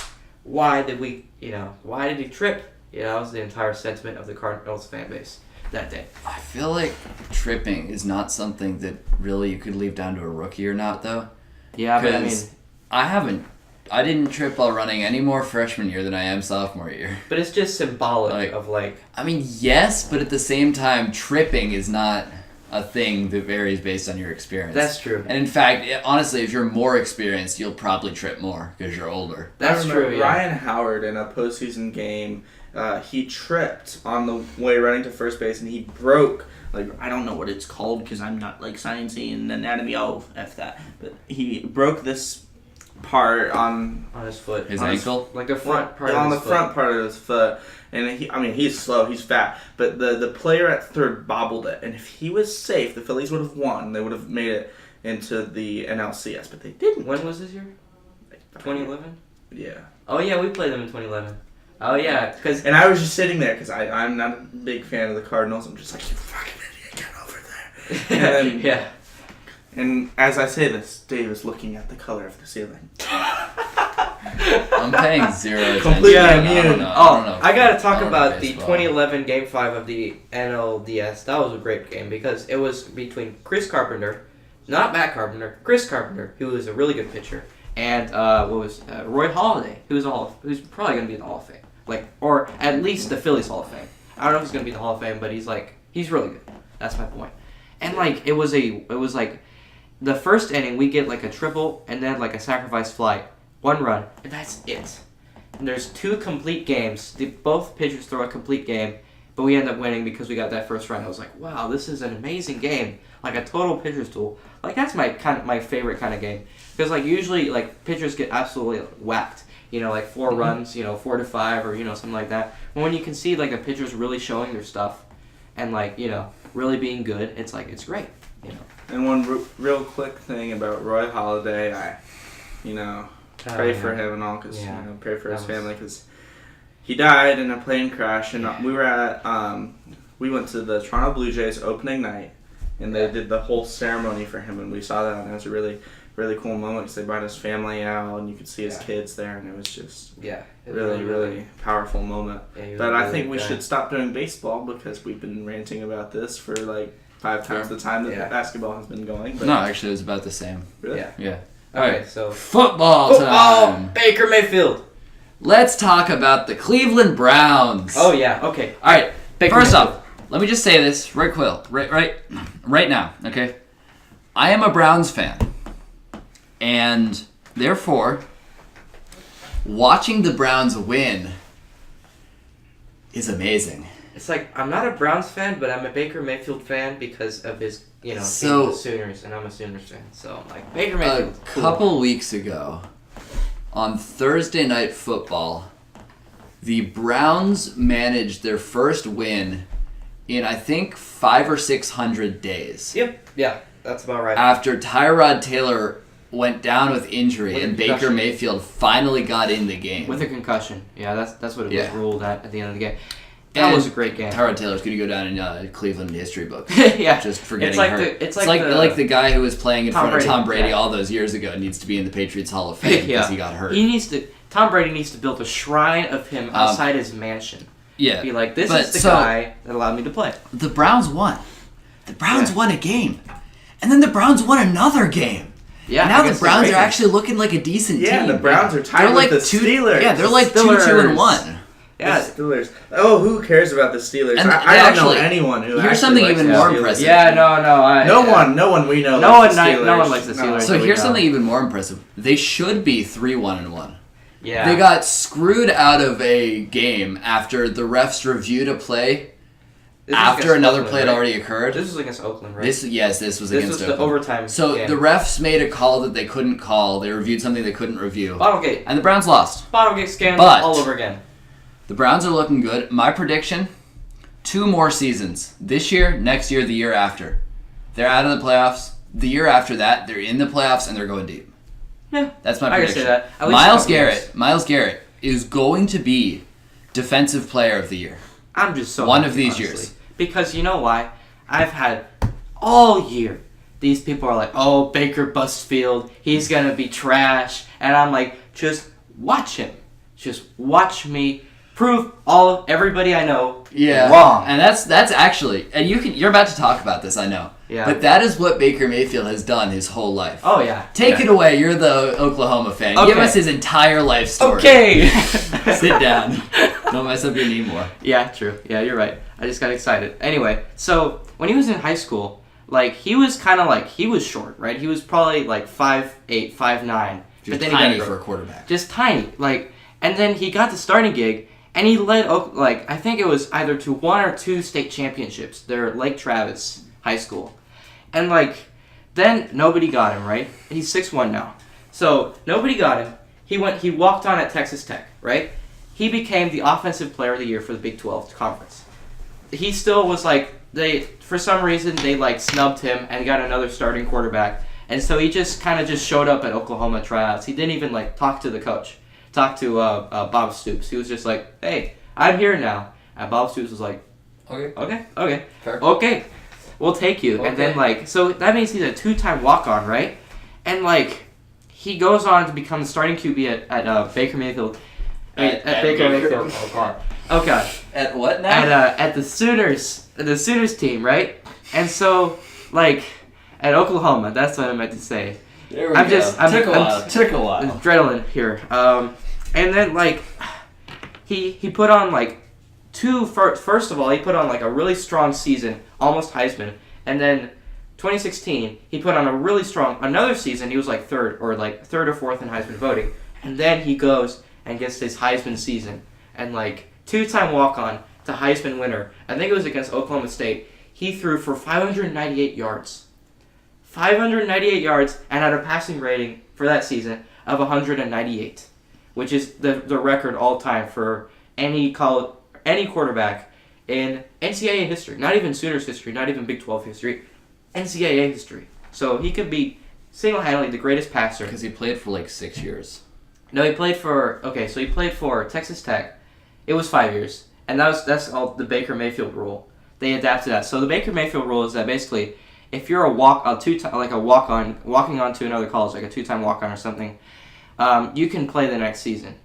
why did he trip? That was the entire sentiment of the Cardinals fan base that day. I feel like tripping is not something that really you could leave down to a rookie or not, though. Yeah, but I mean, I didn't trip while running any more freshman year than I am sophomore year. But it's just symbolic of like... I mean, yes, but at the same time, tripping is not a thing that varies based on your experience. That's true. And in fact, honestly, if you're more experienced, you'll probably trip more because you're older. That's true, yeah. Ryan Howard in a postseason game, he tripped on the way running to first base, and he broke... I don't know what it's called because I'm not, sciencey and anatomy. Oh, F that. But he broke this part on his foot. His ankle? The front part of his foot. On the front part of his foot. And he's slow, he's fat. But the player at third bobbled it. And if he was safe, the Phillies would have won. They would have made it into the NLCS. But they didn't. When was this year? 2011? Yeah. Oh, yeah, we played them in 2011. Oh, yeah. And I was just sitting there because I'm not a big fan of the Cardinals. I'm just like, you fucking idiot, get over there. And then, yeah. And as I say this, Dave is looking at the color of the ceiling. I'm paying zero attention. Completely immune. I don't know. I gotta talk about the 2011 Game 5 of the NLDS. That was a great game because it was between Chris Carpenter, not Matt Carpenter, Chris Carpenter, who was a really good pitcher, and Roy Halladay, who's probably gonna be in the Hall of Fame, or at least the Phillies Hall of Fame. I don't know if he's gonna be in the Hall of Fame, but he's really good. That's my point. And it was the first inning we get a triple and then a sacrifice fly, 1 run, and that's it. And there's 2 complete games. Both pitchers throw a complete game, but we end up winning because we got that first run. I was like, wow, this is an amazing game. A total pitcher's duel. That's my favorite kind of game. Because usually pitchers get absolutely whacked. 4 runs, 4 to 5 or something like that. But when you can see a pitcher's really showing their stuff and really being good, it's great. And one real quick thing about Roy Halladay, I pray for him and all, because pray for his family, because he died in a plane crash, and we went to the Toronto Blue Jays opening night, and they did the whole ceremony for him, and we saw that, and it was a really, really cool moment because they brought his family out, and you could see his kids there, and it was just really powerful moment. Yeah, but I think we should stop doing baseball because we've been ranting about this for 5 times the time that basketball has been going. But no, actually, it was about the same. Really? Yeah. Okay, so football time. Baker Mayfield. Let's talk about the Cleveland Browns. Oh yeah. Okay. All right. First off, let me just say this right now. Okay. I am a Browns fan, and therefore, watching the Browns win is amazing. It's I'm not a Browns fan, but I'm a Baker Mayfield fan because of his, team, the Sooners, and I'm a Sooners fan. So, Baker Mayfield. A couple weeks ago, on Thursday Night Football, the Browns managed their first win in, I think, 500 or 600 days. Yep. Yeah, that's about right. After Tyrod Taylor went down with injury and Baker Mayfield finally got in the game. With a concussion. Yeah, that's what it was ruled at the end of the game. That was a great game. Tyrod Taylor's going to go down in Cleveland history books. Yeah. Just for getting hurt. It's like the guy who was playing in front of Tom Brady all those years ago needs to be in the Patriots Hall of Fame because he got hurt. Tom Brady needs to build a shrine of him outside his mansion. Yeah. Be this is the guy that allowed me to play. The Browns won. The Browns won a game. And then the Browns won another game. Yeah. Now the Browns are actually looking like a decent team. Yeah, the Browns are tied with the Steelers. Yeah, they're 2-2-1. Yeah, the Steelers. Oh, who cares about the Steelers? I don't know anyone who. Here's something even more impressive. Yeah, no one we know. No one likes the Steelers. So here's something even more impressive. They should be 3-1-1. Yeah. They got screwed out of a game after the refs reviewed a play after another Oakland, play had already occurred. This was against Oakland, right? This was against Oakland. The overtime. So game. The refs made a call that they couldn't call. They reviewed something they couldn't review. Bottlegate. And the Browns lost. Bottlegate scandal all over again. The Browns are looking good. My prediction, 2 more seasons. This year, next year, the year after. They're out of the playoffs. The year after that, they're in the playoffs and they're going deep. Yeah. That's my prediction. I can say that. Miles Garrett is going to be Defensive Player of the Year. I'm just so one happy, of these honestly. years. Because you know why? I've had all year these people are like, oh, Baker Bustfield, he's going to be trash. And I'm like, just watch him. Just watch me prove everybody I know wrong. And that's actually, and you're about to talk about this, I know. Yeah. But that is what Baker Mayfield has done his whole life. Oh, yeah. Take it away. You're the Oklahoma fan. Okay. Give us his entire life story. Okay. Sit down. Don't mess up your knee more. Yeah, true. Yeah, you're right. I just got excited. Anyway, so when he was in high school, like, he was kind of like, he was short, right? He was probably like 5'8", 5'9". Just tiny for a quarterback. Just tiny. Like, and then he got the starting gig, and he led, like, I think it was either to 1 or 2 state championships. They're Lake Travis High School. And, like, then nobody got him, right? He's 6'1" now. So, nobody got him. He walked on at Texas Tech, right? He became the Offensive Player of the Year for the Big 12 Conference. He still was, like, for some reason, they, like, snubbed him and got another starting quarterback. And so he just kind of just showed up at Oklahoma tryouts. He didn't even, like, talk to the coach. Talk to Bob Stoops. He was just like, hey, I'm here now. And Bob Stoops was like, okay. Fair. Okay. We'll take you. Okay. And then, like, so that means he's a 2-time walk-on, right? And, like, he goes on to become the starting QB at Baker Mayfield. At Baker Mayfield. Oh, God. Oh, God. At what now? At the Sooners team, right? And so, like, at Oklahoma, that's what I meant to say. There we go. Took a while. Adrenaline here. And then, like, he put on, like, first of all, he put on, like, a really strong season, almost Heisman. And then 2016, he put on a really strong, another season, he was, like, third or fourth in Heisman voting. And then he goes and gets his Heisman season. And, like, 2-time walk-on to Heisman winner. I think it was against Oklahoma State. He threw for 598 yards. 598 yards and had a passing rating for that season of 198, which is the record all time for any quarterback in NCAA history. Not even Sooners history, not even Big 12 history, NCAA history. So he could be single-handedly the greatest passer. Because he played for like 6 years. No, he played for Texas Tech. It was 5 years, and that's all the Baker Mayfield rule. They adapted that. So the Baker Mayfield rule is that basically, if you're walking on to another college, like a 2-time walk-on or something, you can play the next season.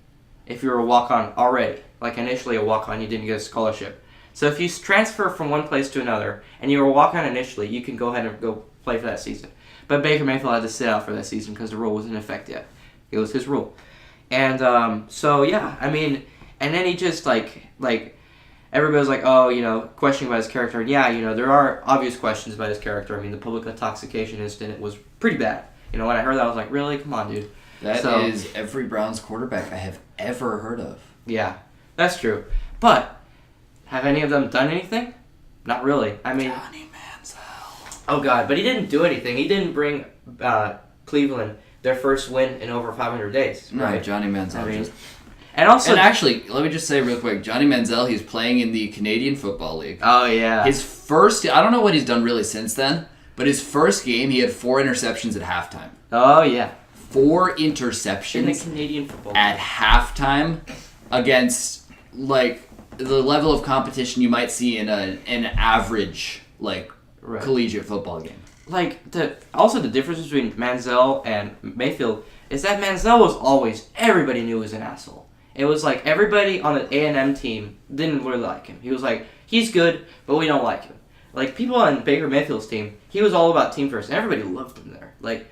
If you're a walk-on already, like initially a walk-on, you didn't get a scholarship. So if you transfer from one place to another and you were a walk-on initially, you can go ahead and go play for that season. But Baker Mayfield had to sit out for that season because the rule wasn't in effect yet. It was his rule. And so yeah, I mean, and then he just like everybody was like, oh, questioning about his character. And yeah, there are obvious questions about his character. I mean, the public intoxication incident was pretty bad. When I heard that, I was like, really? Come on, dude. That is every Browns quarterback I have ever heard of. Yeah, that's true. But have any of them done anything? Not really. I mean, Johnny Manziel. Oh, God, but he didn't do anything. He didn't bring Cleveland their first win in over 500 days. Right, no, Johnny Manziel. And actually, let me just say real quick, Johnny Manziel, he's playing in the Canadian Football League. Oh, yeah. His first, I don't know what he's done really since then, but his first game, he had 4 interceptions at halftime. Oh, yeah. 4 interceptions in the Canadian Football League at halftime against, like, the level of competition you might see in an average, like, collegiate football game. Like, the difference between Manziel and Mayfield is that Manziel was always, everybody knew he was an asshole. It was like everybody on the A&M team didn't really like him. He was like, he's good, but we don't like him. Like, people on Baker Mayfield's team, he was all about team first, and everybody loved him there. Like,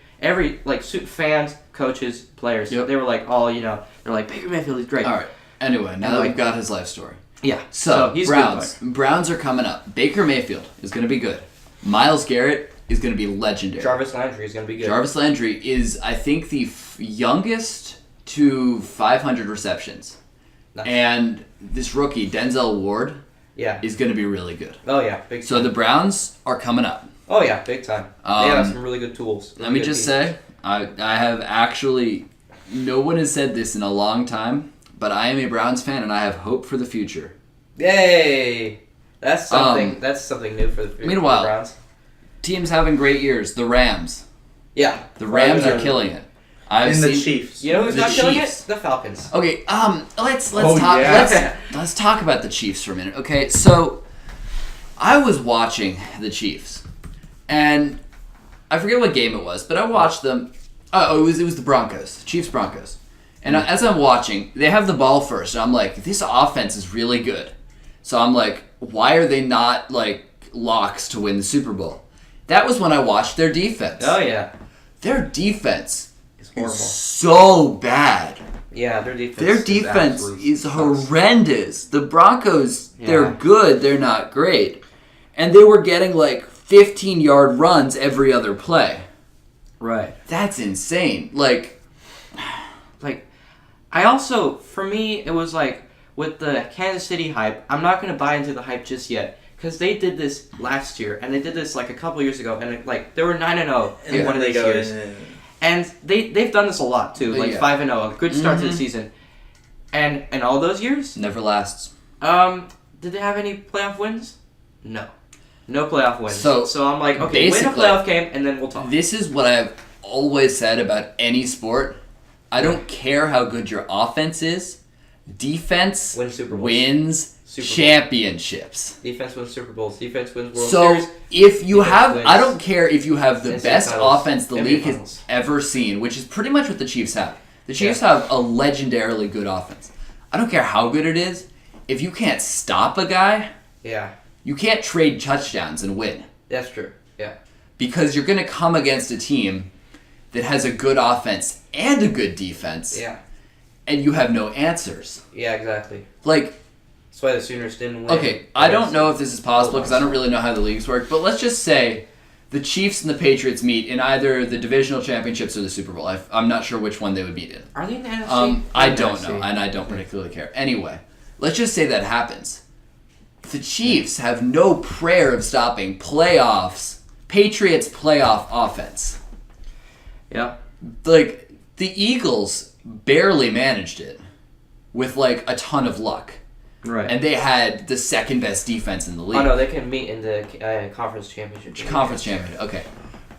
fans, coaches, players, they were like, they're like, Baker Mayfield is great. All right. Anyway, now that we've got his life story. Yeah. So he's Browns are coming up. Baker Mayfield is going to be good. Myles Garrett is going to be legendary. Jarvis Landry is going to be good. Jarvis Landry is, I think, the youngest to 500 receptions. Nice. And this rookie, Denzel Ward, is going to be really good. Oh, yeah. Big time. So the Browns are coming up. Oh, yeah. Big time. They have some really good tools. Let me just say, I have actually, no one has said this in a long time, but I am a Browns fan and I have hope for the future. Yay! That's something new for the future. Meanwhile, for the Browns. Teams having great years. The Rams. Yeah. The Rams are killing it. The Chiefs. You know who's not killing it? The Falcons. Okay, let's talk. Yeah. Let's talk about the Chiefs for a minute. Okay, so I was watching the Chiefs, and I forget what game it was, but I watched them. It was the Broncos, Chiefs-Broncos. And as I'm watching, they have the ball first, and I'm like, this offense is really good. So I'm like, why are they not, like, locks to win the Super Bowl? That was when I watched their defense. Oh, yeah. Their defense is horrible. So bad. Yeah, their defense is horrendous. The Broncos, they're good, they're not great. And they were getting, like, 15-yard runs every other play. Right. That's insane. Like, I also, for me, it was like, with the Kansas City hype, I'm not going to buy into the hype just yet. Because they did this last year, and they did this, like, a couple years ago, and, like, they were 9-0 in one of these years. And they've done this a lot, too. Like, 5-0, a good start to the season. And in all those years... Never lasts. Did they have any playoff wins? No. No playoff wins. So I'm like, okay, win a playoff game, and then we'll talk. This is what I've always said about any sport. I don't care how good your offense is. Defense wins championships. Defense wins Super Bowls. Defense wins World Series. So if you have, I don't care if you have the best offense the league has ever seen, which is pretty much what the Chiefs have. The Chiefs have a legendarily good offense. I don't care how good it is. If you can't stop a guy, you can't trade touchdowns and win. That's true. Yeah. Because you're going to come against a team that has a good offense and a good defense. Yeah. And you have no answers. Yeah, exactly. Like, that's why the Sooners didn't win. Okay, I don't know if this is possible because I don't really know how the leagues work, but let's just say the Chiefs and the Patriots meet in either the divisional championships or the Super Bowl. I'm not sure which one they would meet in. Are they in the NFC? I don't know, and I don't particularly care. Anyway, let's just say that happens. The Chiefs have no prayer of stopping Patriots playoff offense. Yeah. Like, the Eagles barely managed it with, like, a ton of luck. Right. And they had the second best defense in the league. Oh, no, they can meet in the conference championship. Conference championship, okay.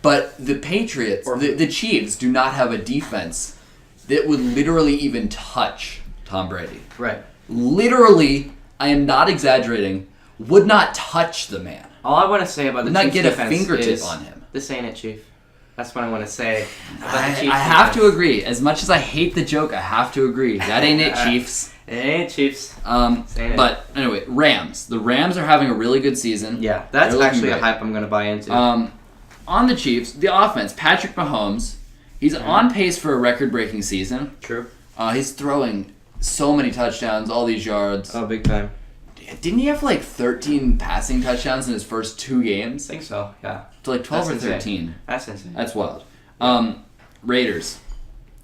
But the Patriots, the Chiefs, do not have a defense that would literally even touch Tom Brady. Right. Literally, I am not exaggerating, would not touch the man. All I want to say about the Chiefs defense defense not get a fingertip is on him. This ain't it, Chief. That's what I want to say. I have to agree. As much as I hate the joke, I have to agree. That ain't it, Chiefs. It ain't Chiefs. But anyway, Rams. The Rams are having a really good season. Yeah, that's actually a hype I'm going to buy into. On the Chiefs, the offense, Patrick Mahomes, he's on pace for a record-breaking season. True. He's throwing so many touchdowns, all these yards. Oh, big time. Didn't he have like 13 passing touchdowns in his first 2 games? I think so, yeah. To like 12 That's or 13. Insane. That's insane. That's wild. Raiders.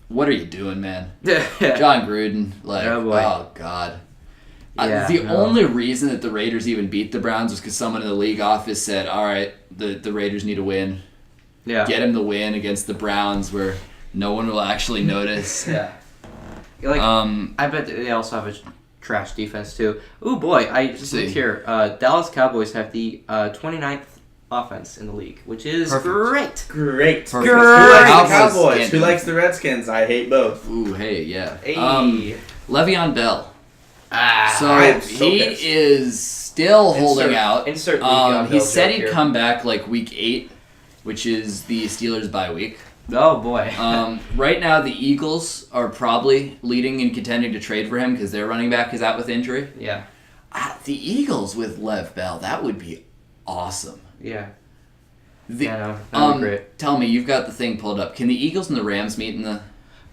What are you doing, man? John Gruden. Like, oh, God. Yeah, the only reason that the Raiders even beat the Browns was because someone in the league office said, all right, the Raiders need a win. Yeah. Get him the win against the Browns where no one will actually notice. Yeah. Like, I bet they also have a trash defense, too. Ooh, boy, I just looked here. Dallas Cowboys have the 29th offense in the league, which is great. Great. Perfect. Who likes the Cowboys? Who likes the Redskins? I hate both. Ooh, hey, yeah. Hey. Le'Veon Bell. So he is still holding out. He said he'd come back like week 8, which is the Steelers' bye week. Oh, boy. Right now, the Eagles are probably leading and contending to trade for him because their running back is out with injury. Yeah. The Eagles with Lev Bell, that would be awesome. Yeah. That would be great. Tell me, you've got the thing pulled up. Can the Eagles and the Rams meet in the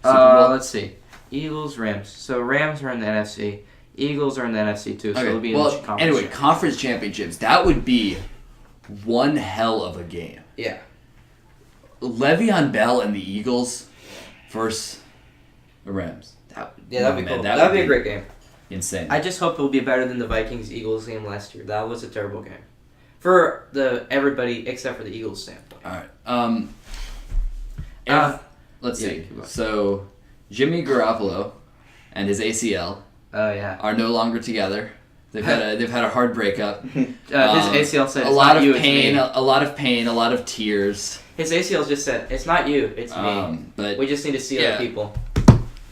Super Bowl? Let's see. Eagles, Rams. So Rams are in the NFC. Eagles are in the NFC too. So it'll be in the conference. Anyway, conference championships. That would be one hell of a game. Yeah. Le'Veon Bell and the Eagles versus the Rams. That'd be cool. That'd be a great game. Insane. I just hope it'll be better than the Vikings-Eagles game last year. That was a terrible game. For everybody except for the Eagles standpoint. All right. Let's see. So, Jimmy Garoppolo and his ACL are no longer together. They've had a hard breakup. His ACL said a lot of pain, a lot of tears. His ACL just said, "It's not you, it's me." But we just need to see other people.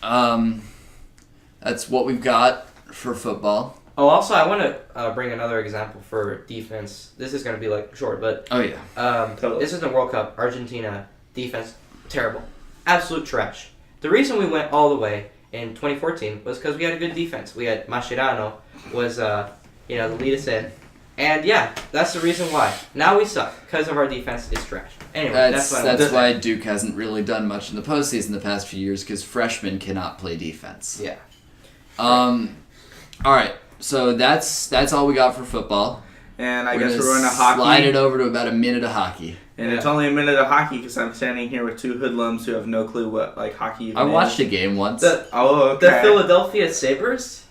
That's what we've got for football. Oh, also, I want to bring another example for defense. This is going to be like short, but Totally. This is the World Cup. Argentina defense terrible, absolute trash. The reason we went all the way in 2014 was because we had a good defense. We had Mascherano was the lead us in, and yeah, that's the reason why. Now we suck because of our defense is trash. Anyway, that's why Duke hasn't really done much in the postseason the past few years because freshmen cannot play defense. Yeah. All right. So that's all we got for football. And I guess we're going to hockey. Slide it over to about a minute of hockey. And it's only a minute of hockey because I'm standing here with two hoodlums who have no clue what hockey even is. I watched a game once. The Philadelphia Sabres?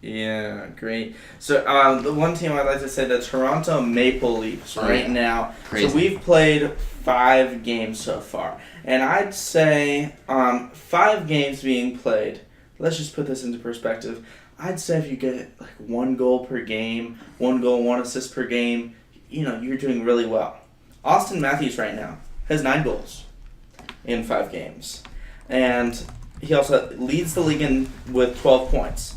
Yeah, great. So the one team I'd like to say, the Toronto Maple Leafs now. Crazy. So we've played 5 games so far. And I'd say 5 games being played, let's just put this into perspective. I'd say if you get 1 goal per game, 1 goal, 1 assist per game, you're doing really well. Austin Matthews right now has 9 goals in 5 games. And he also leads the league with 12 points.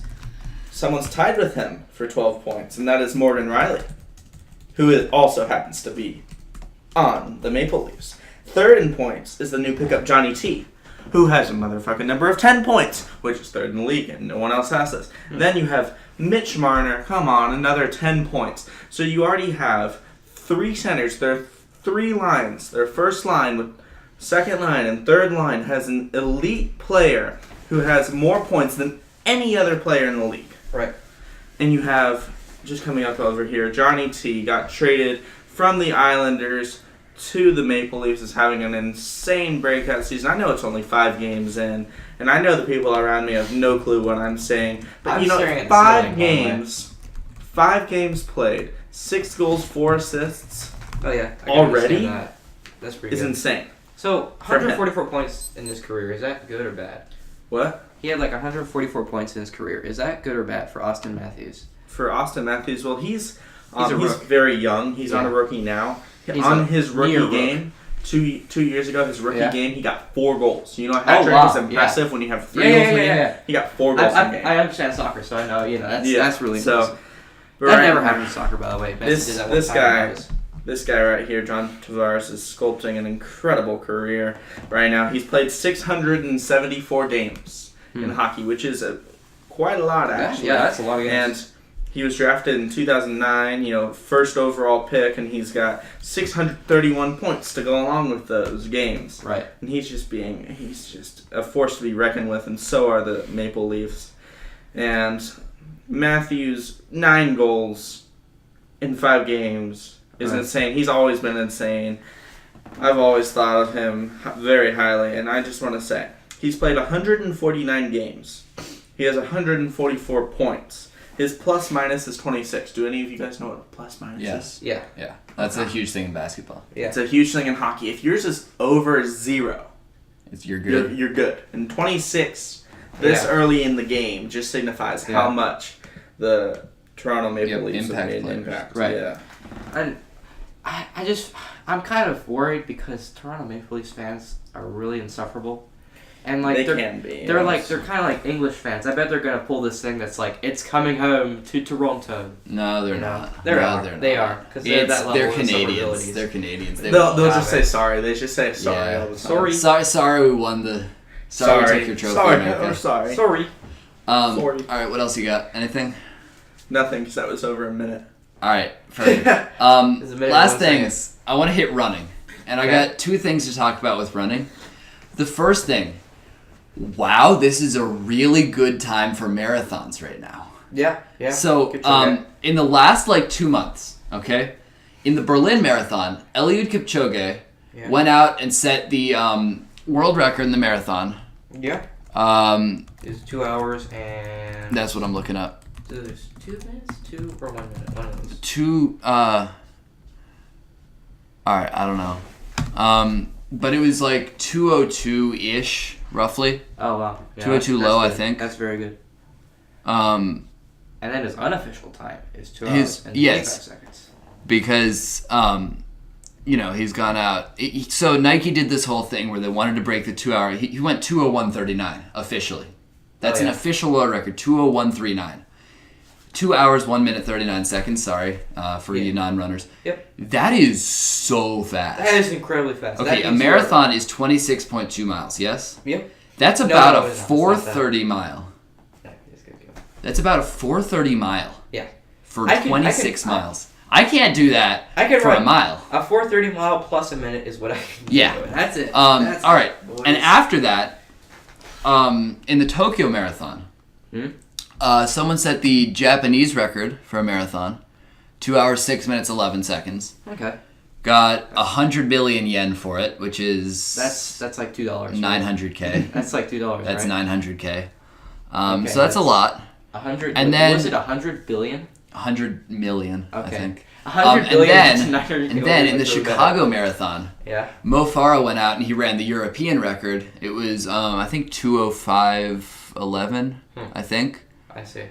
Someone's tied with him for 12 points, and that is Morgan Riley, who also happens to be on the Maple Leafs. Third in points is the new pickup Johnny T, who has a motherfucking number of 10 points, which is third in the league, and no one else has this. Then you have Mitch Marner, come on, another 10 points. So you already have 3 centers. There are 3 lines. Their first line, with second line, and third line has an elite player who has more points than any other player in the league. Right. And you have, just coming up over here, Johnny T got traded from the Islanders to the Maple Leafs, is having an insane breakout season. I know it's only 5 games in, and I know the people around me have no clue what I'm saying. But 5 games played, 6 goals, 4 assists. Oh yeah, already. That's pretty good. Insane. So 144 points in his career. Is that good or bad? What? He had 144 points in his career. Is that good or bad for Austin Matthews? For Austin Matthews, well, he's very young. He's on a rookie now. His rookie game, 2 years ago, game, he got 4 goals. A hat trick is impressive when you have 3 goals in a game. He got 4 goals in a game. I understand soccer, so I know that's really impressive. That right never happened in soccer, by the way. This guy right here, John Tavares, is sculpting an incredible career right now. He's played 674 games in hockey, which is quite a lot, actually. Yeah, that's a lot of games. And he was drafted in 2009, first overall pick, and he's got 631 points to go along with those games. Right. And he's just a force to be reckoned with, and so are the Maple Leafs. And Matthews, 9 goals in 5 games is insane. He's always been insane. I've always thought of him very highly, and I just want to say, he's played 149 games. He has 144 points. His plus-minus is 26. Do any of you guys know what a plus-minus is? Yeah. That's a huge thing in basketball. Yeah. It's a huge thing in hockey. If yours is over 0, you're good. You're good. And 26 early in the game just signifies how much the Toronto Maple Leafs have made an impact. Right. Yeah. And I'm kind of worried because Toronto Maple Leafs fans are really insufferable. And they can be. They're kind of like English fans. I bet they're gonna pull this thing that's it's coming home to Toronto. No, they're not. They are because they're Canadians. They're Canadians. They'll just say sorry. They just say sorry all the time. Sorry. We won the. Sorry, we took your trophy. Sorry. Sorry. All right. What else you got? Anything? Nothing, because that was over a minute. All right. Perfect. Last thing is I want to hit running, and I got 2 things to talk about with running. The first thing. Wow, this is a really good time for marathons right now. Yeah. So, in the last 2 months, okay, in the Berlin Marathon, Eliud Kipchoge went out and set the world record in the marathon. Yeah. It's 2 hours and. That's what I'm looking up. There's 2 minutes, 2 or 1 minute, one of those. 2. All right, I don't know. But it was 2:02-ish, roughly. Oh wow. Yeah, 2:02 low, I think. That's very good. And then his unofficial time is 2 hours and 25 seconds. Because he's gone out. So Nike did this whole thing where they wanted to break the 2 hour. He went 2:01:39 officially. That's an official world record, 2:01:39. 2 hours, 1 minute, 39 seconds. Sorry, for you non-runners. Yep. That is so fast. That is incredibly fast. Okay, a marathon is 26.2 miles, yes? Yep. That's about a 4:30 mile. That's about a 4:30 mile. Yeah. For 26 miles. I can't do that for a mile. A 4:30 mile plus a minute is what I can do. Yeah. That's it. All right. And after that, in the Tokyo Marathon, someone set the Japanese record for a marathon, 2 hours, 6 minutes, 11 seconds. Okay. Got 100 million yen for it, which is... That's like $2. 900K. That's like $2, That's right? 900K. So that's a lot. 100. And then was it 100 billion? 100 million, I think. 100 billion. And then in the Chicago Marathon, Mo Farah went out and he ran the European record. It was I think 2:05:11. I think. I see.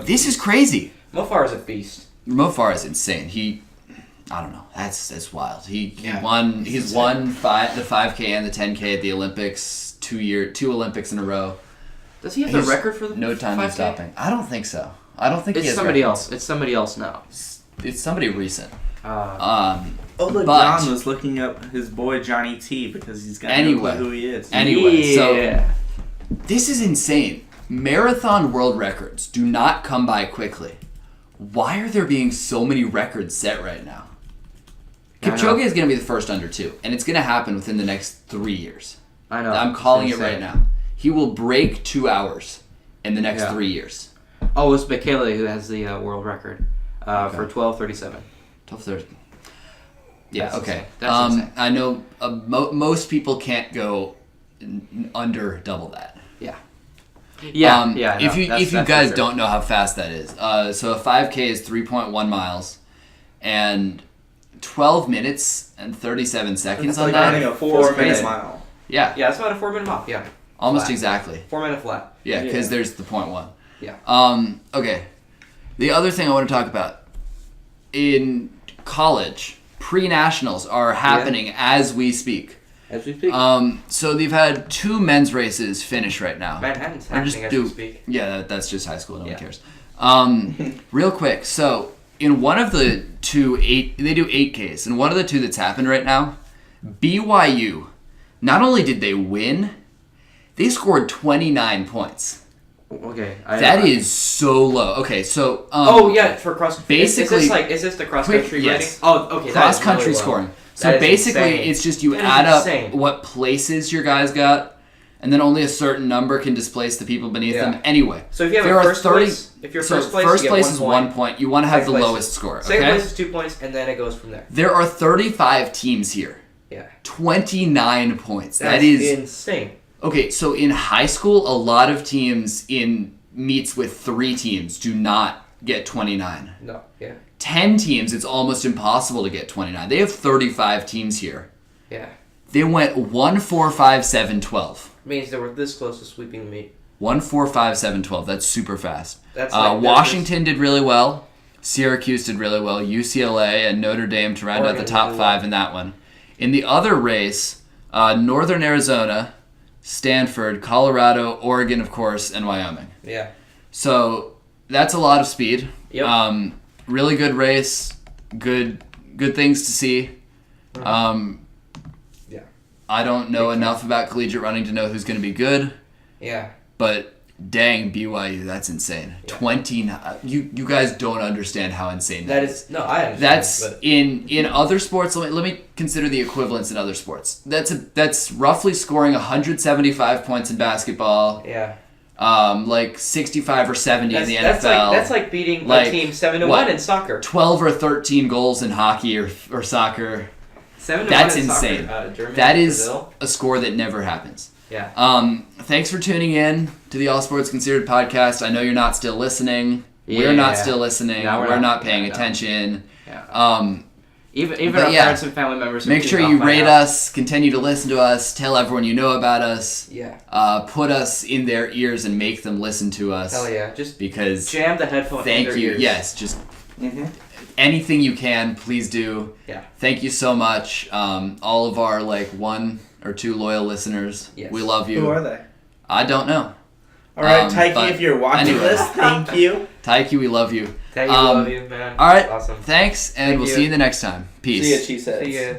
This is crazy. Mo Farah's a beast. Mo Farah is insane. I don't know. That's wild. He's won the 5K and the 10K at the Olympics 2 Olympics in a row. Does he have the record for the no time 5K? in stopping? I don't think so. I don't think it's he has somebody records. else. It's somebody else now. It's somebody recent. Look, John was looking up his boy Johnny T because he's got no clue who he is. Anyway, so this is insane. Marathon world records do not come by quickly. Why are there being so many records set right now? Kipchoge is going to be the first under 2, and it's going to happen within the next 3 years. I know. I'm calling it right now. He will break 2 hours in the next 3 years. Oh, it's Bekele who has the world record for 12:37. 12:30. Yeah, That's okay. That's insane. I know most people can't go under double that. Yeah. If you guys don't know how fast that is, so a 5K is 3.1 miles, and 12 minutes and 37 seconds on that. Running a 4-minute mile. Yeah. Yeah, it's about a 4-minute mile. Yeah. Almost exactly. 4-minute flat. Yeah, because there's the 0.1. Yeah. Okay. The other thing I want to talk about, in college, pre-nationals are happening as we speak. As we speak. So they've had 2 men's races finish right now. Manhattan's happening as we speak. Yeah, that's just high school. No one cares. Real quick. So in one of the 2 they do 8Ks, and one of the 2 that's happened right now, BYU, not only did they win, they scored 29 points. Okay. That is so low. Okay, so... for cross... Basically... Is this the cross-country rating? Yes. Oh, okay. Cross-country really scoring. So basically, insane. it's just you add up what places your guys got, and then only a certain number can displace the people beneath them. Anyway. So if you have a first place... If you're first place, first you place get is 1 point. You want to have the lowest score, okay? Second place is 2 points, and then it goes from there. There are 35 teams here. Yeah. 29 points. That is insane. Okay, so in high school, a lot of teams in meets with 3 teams do not get 29. No, yeah. 10 teams, it's almost impossible to get 29. They have 35 teams here. Yeah. They went 1-4-5-7-12. Means they were this close to sweeping the meet. 1-4-5-7-12. That's super fast. That's like Washington did really well. Syracuse did really well. UCLA and Notre Dame to round out the top 5 in that one. In the other race, Northern Arizona, Stanford, Colorado, Oregon, of course, and Wyoming. Yeah. So that's a lot of speed. Yep. Really good race. Good things to see. Yeah. I don't know enough about collegiate running to know who's going to be good. Yeah. But dang, BYU, that's insane. Yeah. 29. You guys don't understand how insane that is. No, I understand. That's in other sports. Let me consider the equivalents in other sports. That's roughly scoring 175 points in basketball. Yeah. Like 65 or 70 in the NFL. That's like beating a team 7-1 in soccer. 12 or 13 goals in hockey or soccer. 7-1 That's in insane. Soccer, Germany, that is Brazil. A score that never happens. Yeah. Thanks for tuning in to the All Sports Considered podcast. I know you're not still listening. Yeah. We're not still listening. No, we're not paying attention. Yeah. Even our parents and family members. Make sure you rate us. Continue to listen to us. Tell everyone you know about us. Yeah. Put us in their ears and make them listen to us. Hell yeah! Just because jam the headphones in their ears. Yes, just anything you can, please do. Yeah. Thank you so much. All of our 1 or 2 loyal listeners. Yes. We love you. Who are they? I don't know. All right, Taiki, if you're watching this, thank you. Taiki, we love you. Taiki, we love you, man. All right, Awesome. Thanks, and we'll see you the next time. Peace. See ya, Cheeseheads. See ya.